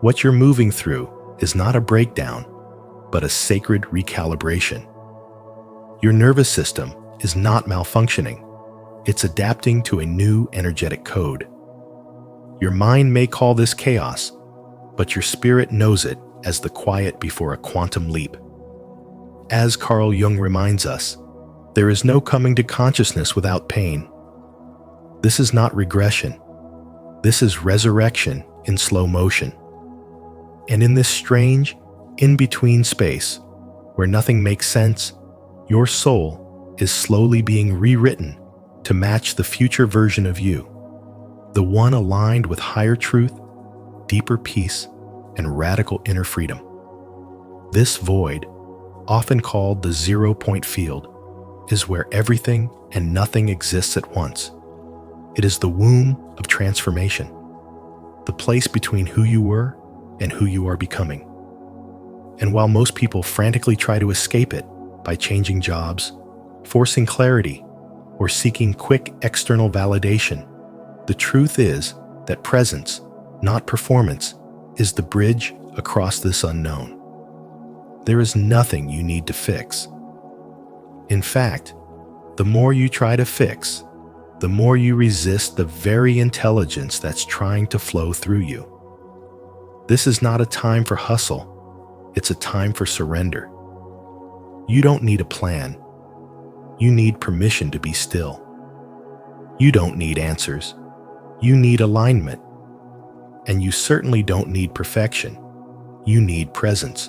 What you're moving through is not a breakdown, but a sacred recalibration. Your nervous system is not malfunctioning. It's adapting to a new energetic code. Your mind may call this chaos, but your spirit knows it as the quiet before a quantum leap. As Carl Jung reminds us, there is no coming to consciousness without pain. This is not regression. This is resurrection in slow motion. And in this strange, in-between space, where nothing makes sense, your soul is slowly being rewritten to match the future version of you, the one aligned with higher truth, deeper peace, and radical inner freedom. This void, often called the 0-point field, is where everything and nothing exists at once. It is the womb of transformation, the place between who you were and who you are becoming. And while most people frantically try to escape it by changing jobs, forcing clarity, or seeking quick external validation, the truth is that presence, not performance, is the bridge across this unknown. There is nothing you need to fix. In fact, the more you try to fix, the more you resist the very intelligence that's trying to flow through you. This is not a time for hustle, it's a time for surrender. You don't need a plan. You need permission to be still. You don't need answers. You need alignment. And you certainly don't need perfection. You need presence.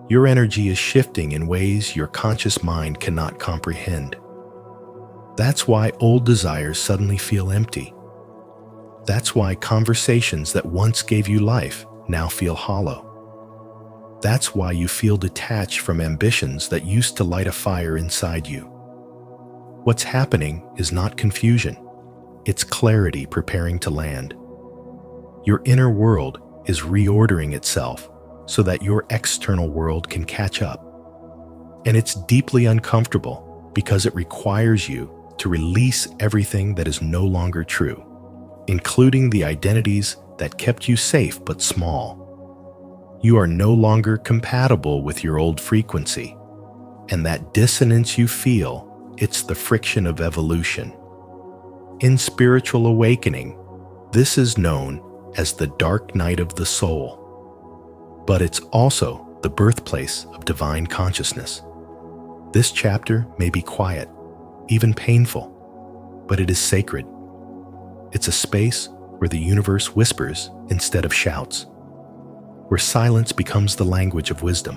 Your energy is shifting in ways your conscious mind cannot comprehend. That's why old desires suddenly feel empty. That's why conversations that once gave you life now feel hollow. That's why you feel detached from ambitions that used to light a fire inside you. What's happening is not confusion. It's clarity preparing to land. Your inner world is reordering itself so that your external world can catch up. And it's deeply uncomfortable because it requires you to release everything that is no longer true, including the identities that kept you safe but small. You are no longer compatible with your old frequency, and that dissonance you feel, it's the friction of evolution. In spiritual awakening, this is known as the dark night of the soul, but it's also the birthplace of divine consciousness. This chapter may be quiet, even painful, but it is sacred. It's a space where the universe whispers instead of shouts, where silence becomes the language of wisdom,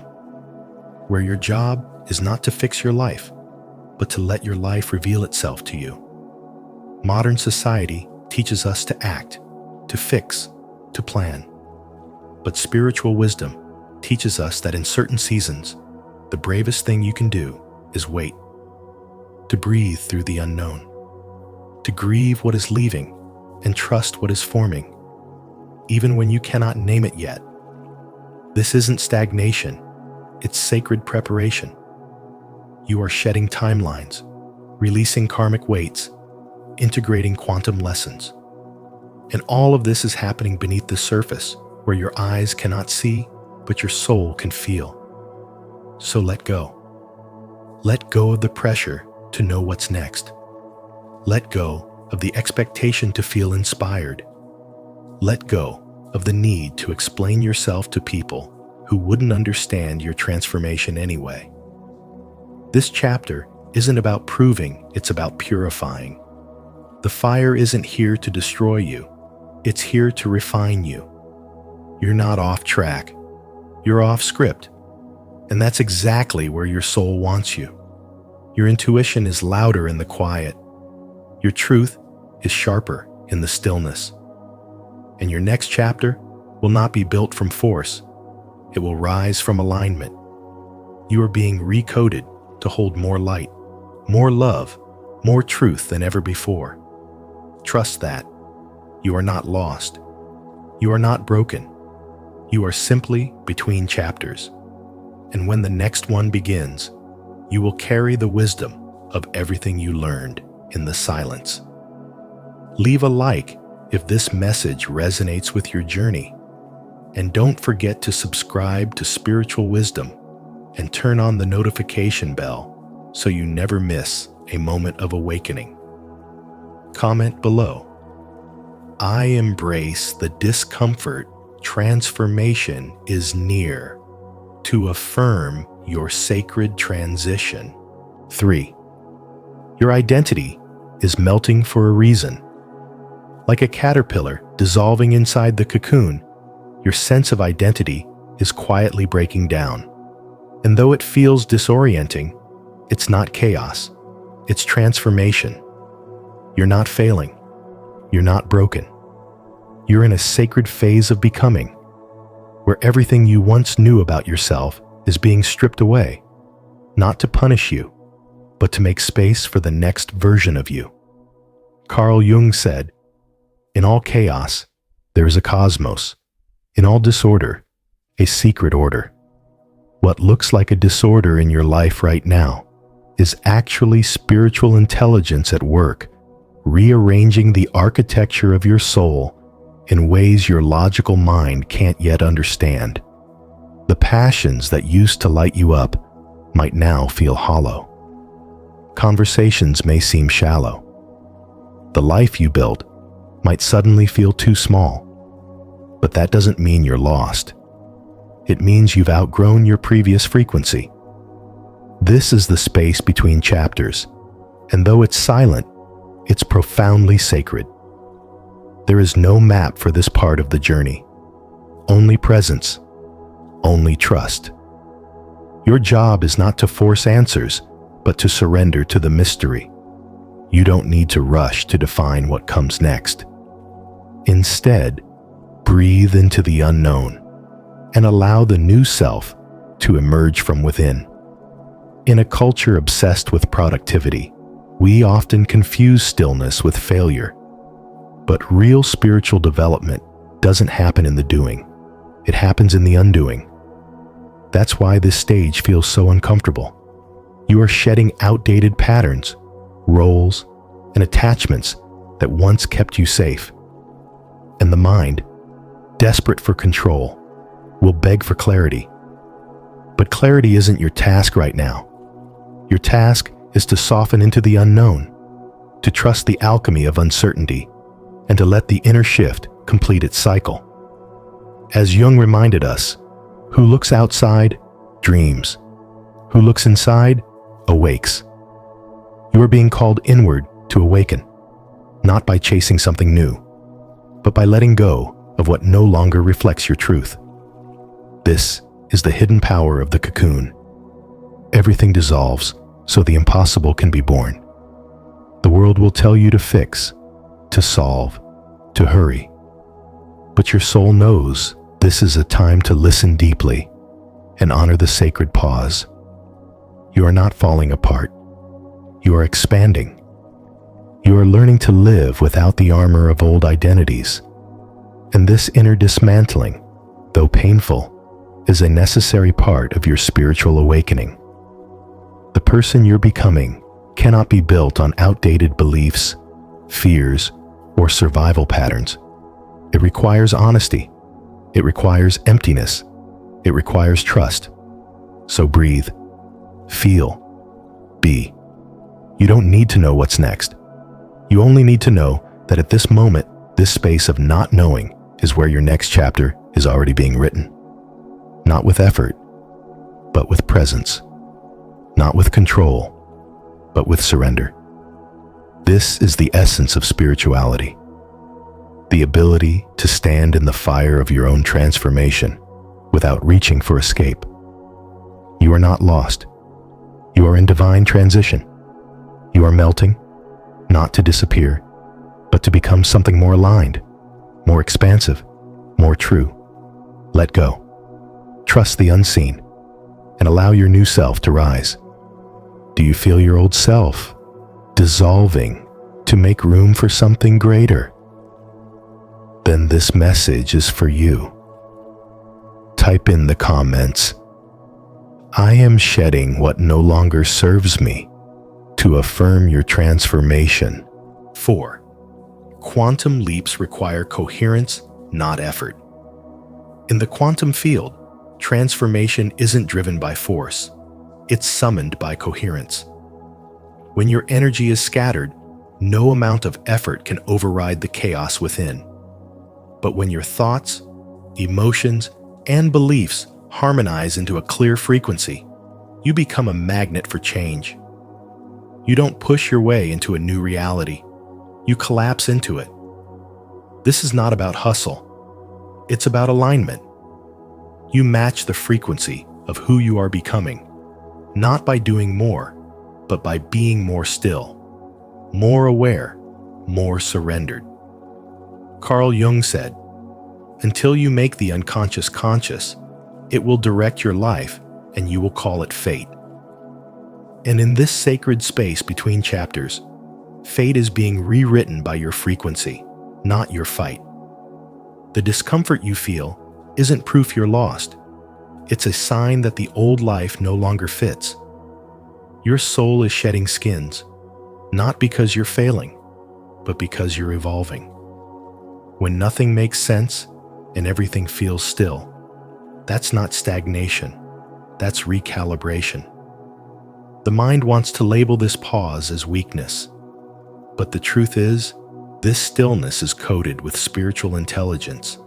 where your job is not to fix your life, but to let your life reveal itself to you. Modern society teaches us to act, to fix, to plan. But spiritual wisdom teaches us that in certain seasons, the bravest thing you can do is wait, to breathe through the unknown, to grieve what is leaving and trust what is forming, even when you cannot name it yet. This isn't stagnation, it's sacred preparation. You are shedding timelines, releasing karmic weights, integrating quantum lessons. And all of this is happening beneath the surface, where your eyes cannot see, but your soul can feel. So let go. Let go of the pressure to know what's next. Let go of the expectation to feel inspired. Let go of the need to explain yourself to people who wouldn't understand your transformation anyway. This chapter isn't about proving, it's about purifying. The fire isn't here to destroy you, it's here to refine you. You're not off track, you're off script, and that's exactly where your soul wants you. Your intuition is louder in the quiet. Your truth is sharper in the stillness. And your next chapter will not be built from force. It will rise from alignment. You are being recoded to hold more light, more love, more truth than ever before. Trust that. You are not lost. You are not broken. You are simply between chapters. And when the next one begins, you will carry the wisdom of everything you learned in the silence. Leave a like if this message resonates with your journey. And don't forget to subscribe to Spiritual Wisdom and turn on the notification bell so you never miss a moment of awakening. Comment below. I embrace the discomfort. Transformation is near. To affirm your sacred transition. 3. Your identity is melting for a reason. Like a caterpillar dissolving inside the cocoon, your sense of identity is quietly breaking down. And though it feels disorienting, it's not chaos, it's transformation. You're not failing. You're not broken. You're in a sacred phase of becoming, where everything you once knew about yourself is being stripped away, not to punish you, but to make space for the next version of you. Carl Jung said, "In all chaos, there is a cosmos. In all disorder, a secret order." What looks like a disorder in your life right now is actually spiritual intelligence at work, rearranging the architecture of your soul in ways your logical mind can't yet understand. The passions that used to light you up might now feel hollow. Conversations may seem shallow. The life you built might suddenly feel too small. But that doesn't mean you're lost. It means you've outgrown your previous frequency. This is the space between chapters, and though it's silent, it's profoundly sacred. There is no map for this part of the journey. Only presence, only trust. Your job is not to force answers, but to surrender to the mystery. You don't need to rush to define what comes next. Instead, breathe into the unknown and allow the new self to emerge from within. In a culture obsessed with productivity, we often confuse stillness with failure. But real spiritual development doesn't happen in the doing. It happens in the undoing. That's why this stage feels so uncomfortable. You are shedding outdated patterns, roles, and attachments that once kept you safe. And the mind, desperate for control, will beg for clarity. But clarity isn't your task right now. Your task is to soften into the unknown, to trust the alchemy of uncertainty, and to let the inner shift complete its cycle. As Jung reminded us, who looks outside dreams. Who looks inside awakes. You are being called inward to awaken, not by chasing something new, but by letting go of what no longer reflects your truth. This is the hidden power of the cocoon. Everything dissolves so the impossible can be born. The world will tell you to fix, to solve, to hurry. But your soul knows this is a time to listen deeply and honor the sacred pause. You are not falling apart. You are expanding. You are learning to live without the armor of old identities. And this inner dismantling, though painful, is a necessary part of your spiritual awakening. The person you're becoming cannot be built on outdated beliefs, fears, or survival patterns. It requires honesty. It requires emptiness. It requires trust. So breathe, feel, be. You don't need to know what's next. You only need to know that at this moment, this space of not knowing is where your next chapter is already being written. Not with effort, but with presence. Not with control, but with surrender. This is the essence of spirituality. The ability to stand in the fire of your own transformation without reaching for escape. You are not lost. You are in divine transition. You are melting, not to disappear, but to become something more aligned, more expansive, more true. Let go. Trust the unseen and allow your new self to rise. Do you feel your old self dissolving to make room for something greater? Then this message is for you. Type in the comments, "I am shedding what no longer serves me," to affirm your transformation. 4. Quantum leaps require coherence, not effort. In the quantum field, transformation isn't driven by force. It's summoned by coherence. When your energy is scattered, no amount of effort can override the chaos within. But when your thoughts, emotions, and beliefs harmonize into a clear frequency, you become a magnet for change. You don't push your way into a new reality. You collapse into it. This is not about hustle. It's about alignment. You match the frequency of who you are becoming, not by doing more, but by being more still, more aware, more surrendered. Carl Jung said, "Until you make the unconscious conscious, it will direct your life and you will call it fate." And in this sacred space between chapters, fate is being rewritten by your frequency, not your fight. The discomfort you feel isn't proof you're lost. It's a sign that the old life no longer fits. Your soul is shedding skins, not because you're failing, but because you're evolving. When nothing makes sense and everything feels still, that's not stagnation, that's recalibration. The mind wants to label this pause as weakness, but the truth is, this stillness is coded with spiritual intelligence.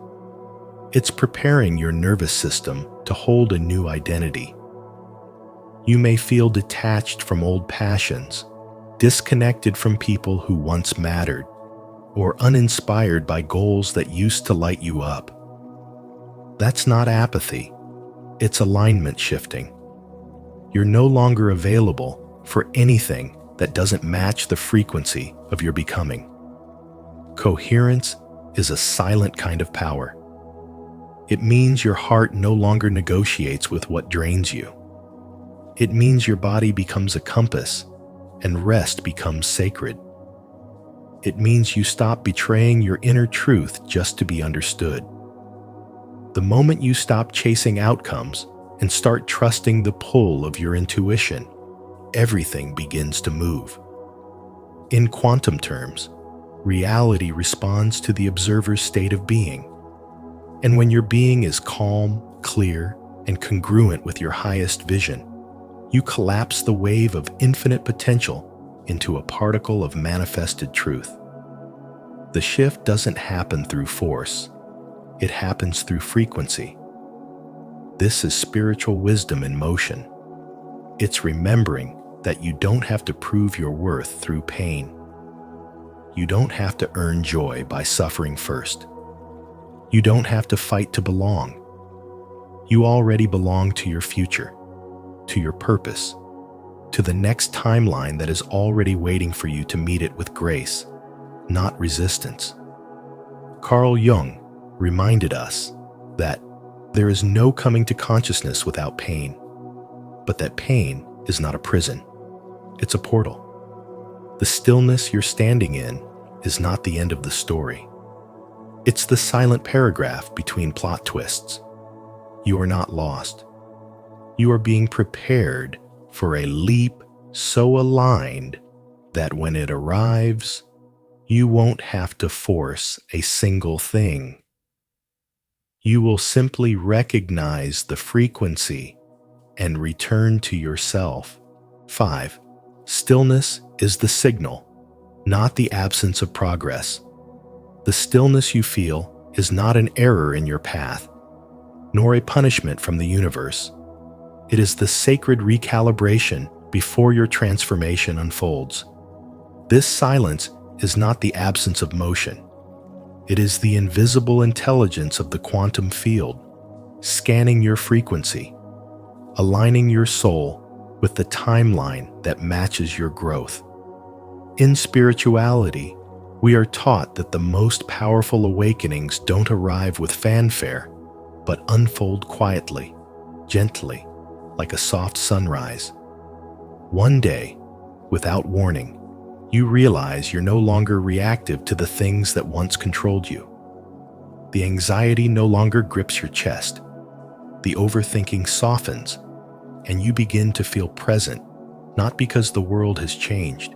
It's preparing your nervous system to hold a new identity. You may feel detached from old passions, disconnected from people who once mattered, or uninspired by goals that used to light you up. That's not apathy, it's alignment shifting. You're no longer available for anything that doesn't match the frequency of your becoming. Coherence is a silent kind of power. It means your heart no longer negotiates with what drains you. It means your body becomes a compass and rest becomes sacred. It means you stop betraying your inner truth just to be understood. The moment you stop chasing outcomes and start trusting the pull of your intuition, everything begins to move. In quantum terms, reality responds to the observer's state of being. And when your being is calm, clear, and congruent with your highest vision, you collapse the wave of infinite potential into a particle of manifested truth. The shift doesn't happen through force. It happens through frequency. This is spiritual wisdom in motion. It's remembering that you don't have to prove your worth through pain. You don't have to earn joy by suffering first. You don't have to fight to belong. You already belong to your future, to your purpose, to the next timeline that is already waiting for you to meet it with grace, not resistance. Carl Jung reminded us that there is no coming to consciousness without pain, but that pain is not a prison, it's a portal. The stillness you're standing in is not the end of the story. It's the silent paragraph between plot twists. You are not lost. You are being prepared for a leap so aligned that when it arrives, you won't have to force a single thing. You will simply recognize the frequency and return to yourself. 5. Stillness is the signal, not the absence of progress. The stillness you feel is not an error in your path, nor a punishment from the universe. It is the sacred recalibration before your transformation unfolds. This silence is not the absence of motion. It is the invisible intelligence of the quantum field, scanning your frequency, aligning your soul with the timeline that matches your growth. In spirituality, we are taught that the most powerful awakenings don't arrive with fanfare, but unfold quietly, gently, like a soft sunrise. One day, without warning, you realize you're no longer reactive to the things that once controlled you. The anxiety no longer grips your chest. The overthinking softens, and you begin to feel present, not because the world has changed,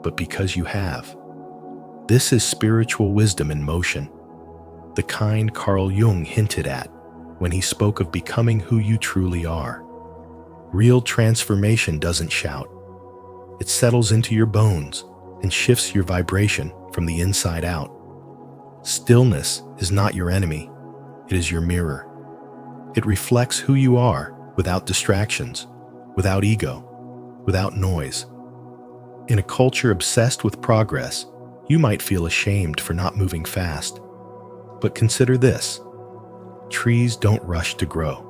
but because you have. This is spiritual wisdom in motion, the kind Carl Jung hinted at when he spoke of becoming who you truly are. Real transformation doesn't shout. It settles into your bones and shifts your vibration from the inside out. Stillness is not your enemy. It is your mirror. It reflects who you are without distractions, without ego, without noise. In a culture obsessed with progress, you might feel ashamed for not moving fast. But consider this. Trees don't rush to grow.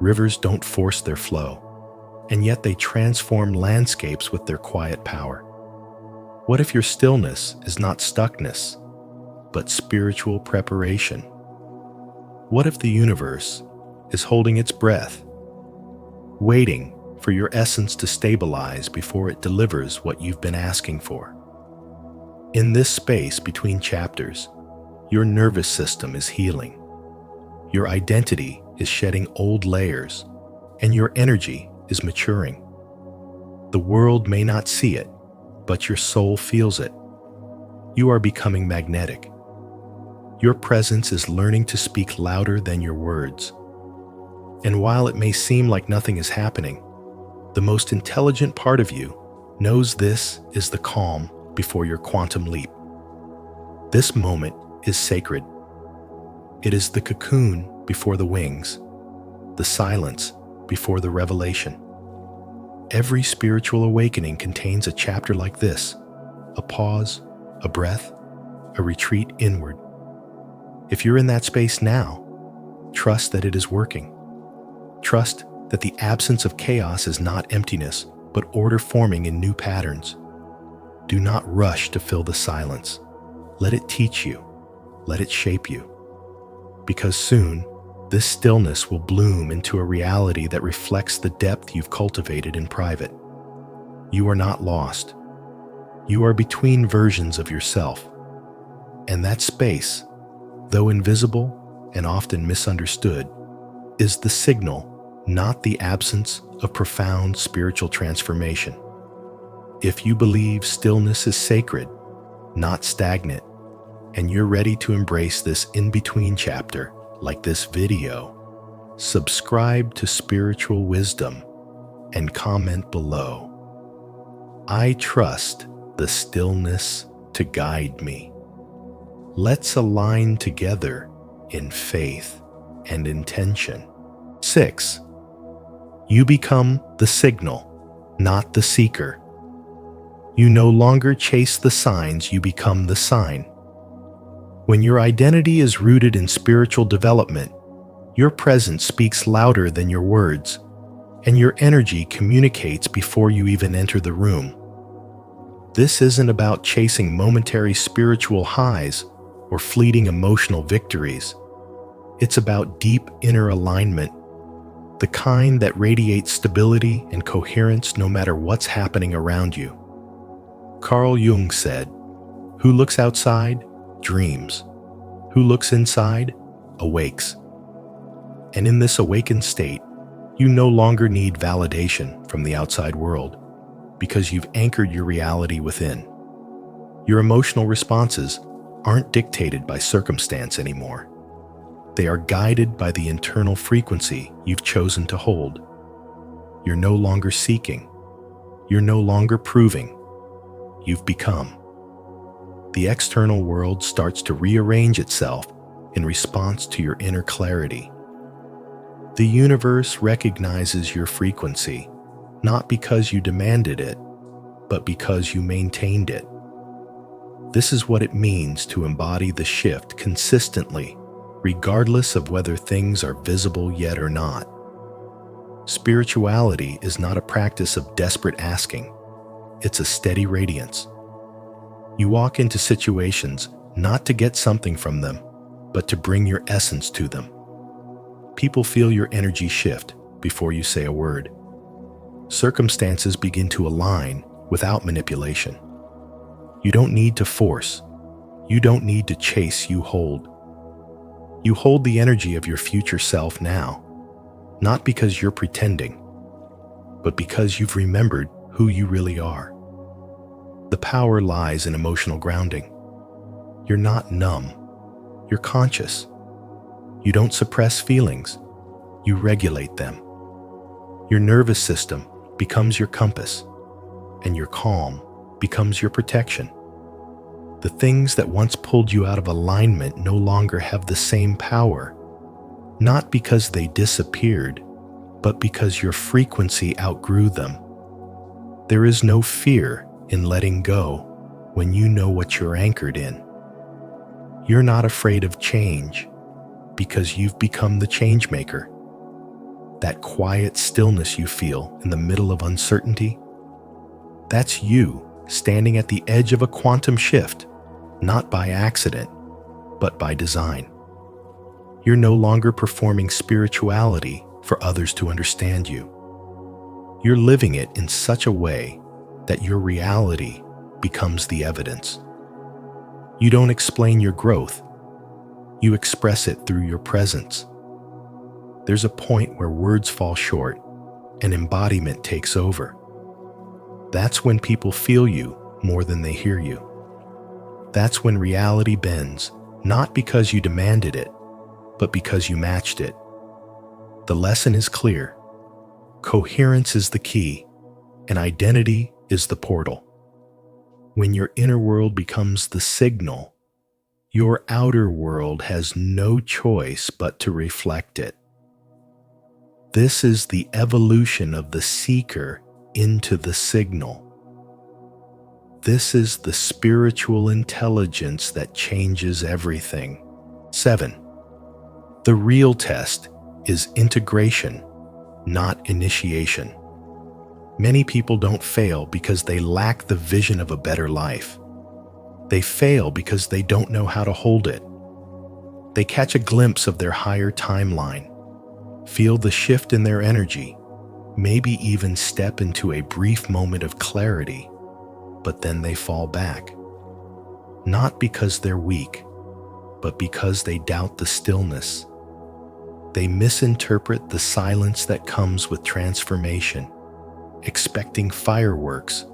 Rivers don't force their flow, and yet they transform landscapes with their quiet power. What if your stillness is not stuckness, but spiritual preparation? What if the universe is holding its breath, waiting for your essence to stabilize before it delivers what you've been asking for? In this space between chapters, your nervous system is healing. Your identity is shedding old layers, and your energy is maturing. The world may not see it, but your soul feels it. You are becoming magnetic. Your presence is learning to speak louder than your words. And while it may seem like nothing is happening, the most intelligent part of you knows this is the calm before your quantum leap. This moment is sacred. It is the cocoon before the wings, the silence before the revelation. Every spiritual awakening contains a chapter like this, a pause, a breath, a retreat inward. If you're in that space now, trust that it is working. Trust that the absence of chaos is not emptiness, but order forming in new patterns. Do not rush to fill the silence. Let it teach you. Let it shape you. Because soon, this stillness will bloom into a reality that reflects the depth you've cultivated in private. You are not lost. You are between versions of yourself. And that space, though invisible and often misunderstood, is the signal, not the absence of profound spiritual transformation. If you believe stillness is sacred, not stagnant, and you're ready to embrace this in-between chapter, like this video, subscribe to Spiritual Wisdom and comment below. I trust the stillness to guide me. Let's align together in faith and intention. 6. You become the signal, not the seeker. You no longer chase the signs, you become the sign. When your identity is rooted in spiritual development, your presence speaks louder than your words, and your energy communicates before you even enter the room. This isn't about chasing momentary spiritual highs or fleeting emotional victories. It's about deep inner alignment, the kind that radiates stability and coherence no matter what's happening around you. Carl Jung said, "Who looks outside dreams. Who looks inside awakes." And in this awakened state, you no longer need validation from the outside world because you've anchored your reality within. Your emotional responses aren't dictated by circumstance anymore. They are guided by the internal frequency you've chosen to hold. You're no longer seeking. You're no longer proving. You've become. The external world starts to rearrange itself in response to your inner clarity. The universe recognizes your frequency, not because you demanded it, but because you maintained it. This is what it means to embody the shift consistently, regardless of whether things are visible yet or not. Spirituality is not a practice of desperate asking. It's a steady radiance. You walk into situations not to get something from them, but to bring your essence to them. People feel your energy shift before you say a word. Circumstances begin to align without manipulation. You don't need to force. You don't need to chase, you hold. You hold the energy of your future self now, not because you're pretending, but because you've remembered who you really are. The power lies in emotional grounding. You're not numb. You're conscious. You don't suppress feelings. You regulate them. Your nervous system becomes your compass, and your calm becomes your protection. The things that once pulled you out of alignment no longer have the same power, not because they disappeared, but because your frequency outgrew them. There is no fear in letting go when you know what you're anchored in. You're not afraid of change because you've become the change maker. That quiet stillness you feel in the middle of uncertainty, that's you standing at the edge of a quantum shift, not by accident, but by design. You're no longer performing spirituality for others to understand you. You're living it in such a way that your reality becomes the evidence. You don't explain your growth. You express it through your presence. There's a point where words fall short and embodiment takes over. That's when people feel you more than they hear you. That's when reality bends, not because you demanded it, but because you matched it. The lesson is clear. Coherence is the key, and identity is the portal. When your inner world becomes the signal, your outer world has no choice but to reflect it. This is the evolution of the seeker into the signal. This is the spiritual intelligence that changes everything. 7. The real test is integration, not initiation. Many people don't fail because they lack the vision of a better life. They fail because they don't know how to hold it. They catch a glimpse of their higher timeline, feel the shift in their energy, maybe even step into a brief moment of clarity, but then they fall back. Not because they're weak, but because they doubt the stillness. They misinterpret the silence that comes with transformation, expecting fireworks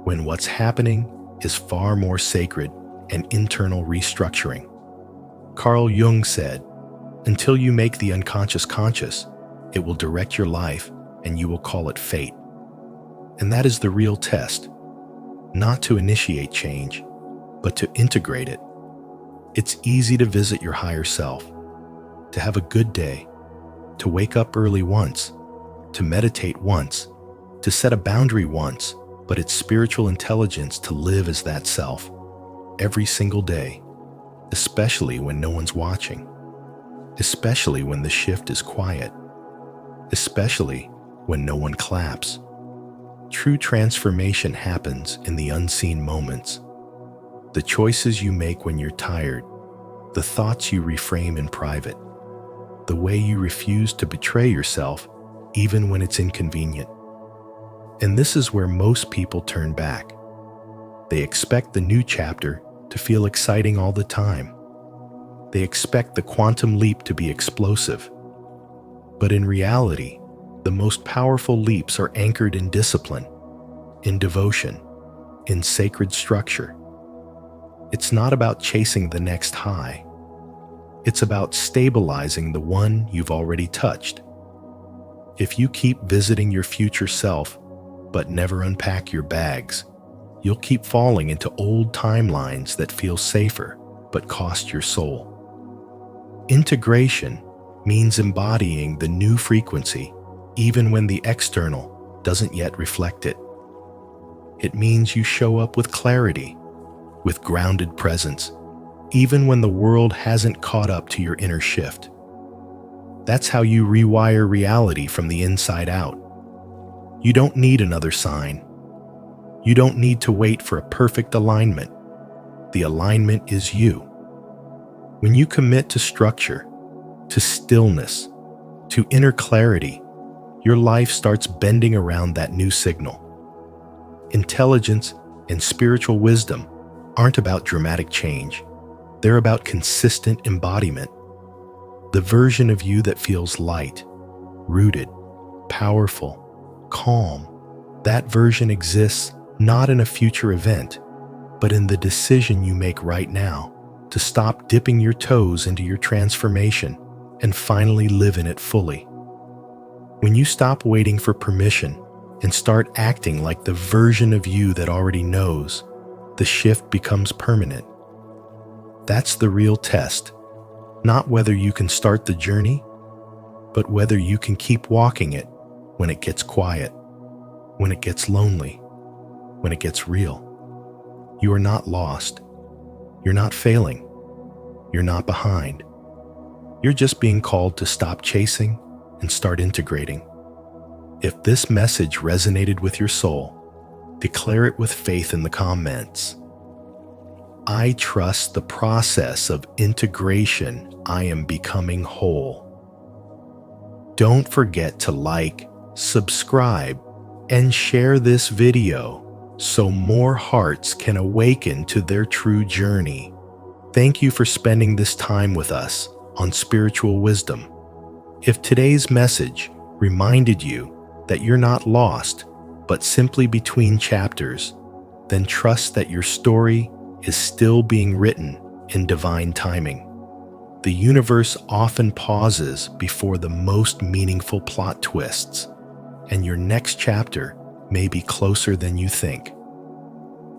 when what's happening is far more sacred and internal restructuring. Carl Jung said, "Until you make the unconscious conscious, it will direct your life and you will call it fate." And that is the real test, not to initiate change, but to integrate it. It's easy to visit your higher self, to have a good day, to wake up early once, to meditate once, to set a boundary once, but it's spiritual intelligence to live as that self every single day, especially when no one's watching, especially when the shift is quiet, especially when no one claps. True transformation happens in the unseen moments. The choices you make when you're tired, the thoughts you reframe in private, the way you refuse to betray yourself even when it's inconvenient. And this is where most people turn back. They expect the new chapter to feel exciting all the time. They expect the quantum leap to be explosive. But in reality, the most powerful leaps are anchored in discipline, in devotion, in sacred structure. It's not about chasing the next high. It's about stabilizing the one you've already touched. If you keep visiting your future self, but never unpack your bags, you'll keep falling into old timelines that feel safer, but cost your soul. Integration means embodying the new frequency, even when the external doesn't yet reflect it. It means you show up with clarity, with grounded presence, even when the world hasn't caught up to your inner shift. That's how you rewire reality from the inside out. You don't need another sign. You don't need to wait for a perfect alignment. The alignment is you. When you commit to structure, to stillness, to inner clarity, your life starts bending around that new signal. Intelligence and spiritual wisdom aren't about dramatic change. They're about consistent embodiment. The version of you that feels light, rooted, powerful, calm. That version exists not in a future event, but in the decision you make right now to stop dipping your toes into your transformation and finally live in it fully. When you stop waiting for permission and start acting like the version of you that already knows, the shift becomes permanent. That's the real test, not whether you can start the journey, but whether you can keep walking it when it gets quiet, when it gets lonely, when it gets real. You are not lost. You're not failing. You're not behind. You're just being called to stop chasing and start integrating. If this message resonated with your soul, declare it with faith in the comments. I trust the process of integration. I am becoming whole. Don't forget to like, subscribe, and share this video so more hearts can awaken to their true journey. Thank you for spending this time with us on Spiritual Wisdom. If today's message reminded you that you're not lost, but simply between chapters, then trust that your story is still being written in divine timing. The universe often pauses before the most meaningful plot twists, and your next chapter may be closer than you think.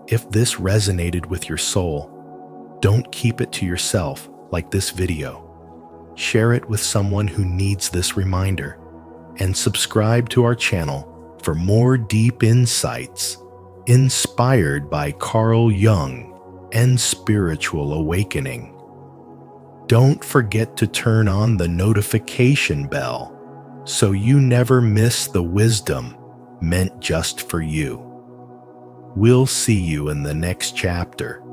If this resonated with your soul, don't keep it to yourself like this video. Share it with someone who needs this reminder, and subscribe to our channel for more deep insights inspired by Carl Jung and spiritual awakening. Don't forget to turn on the notification bell so you never miss the wisdom meant just for you. We'll see you in the next chapter.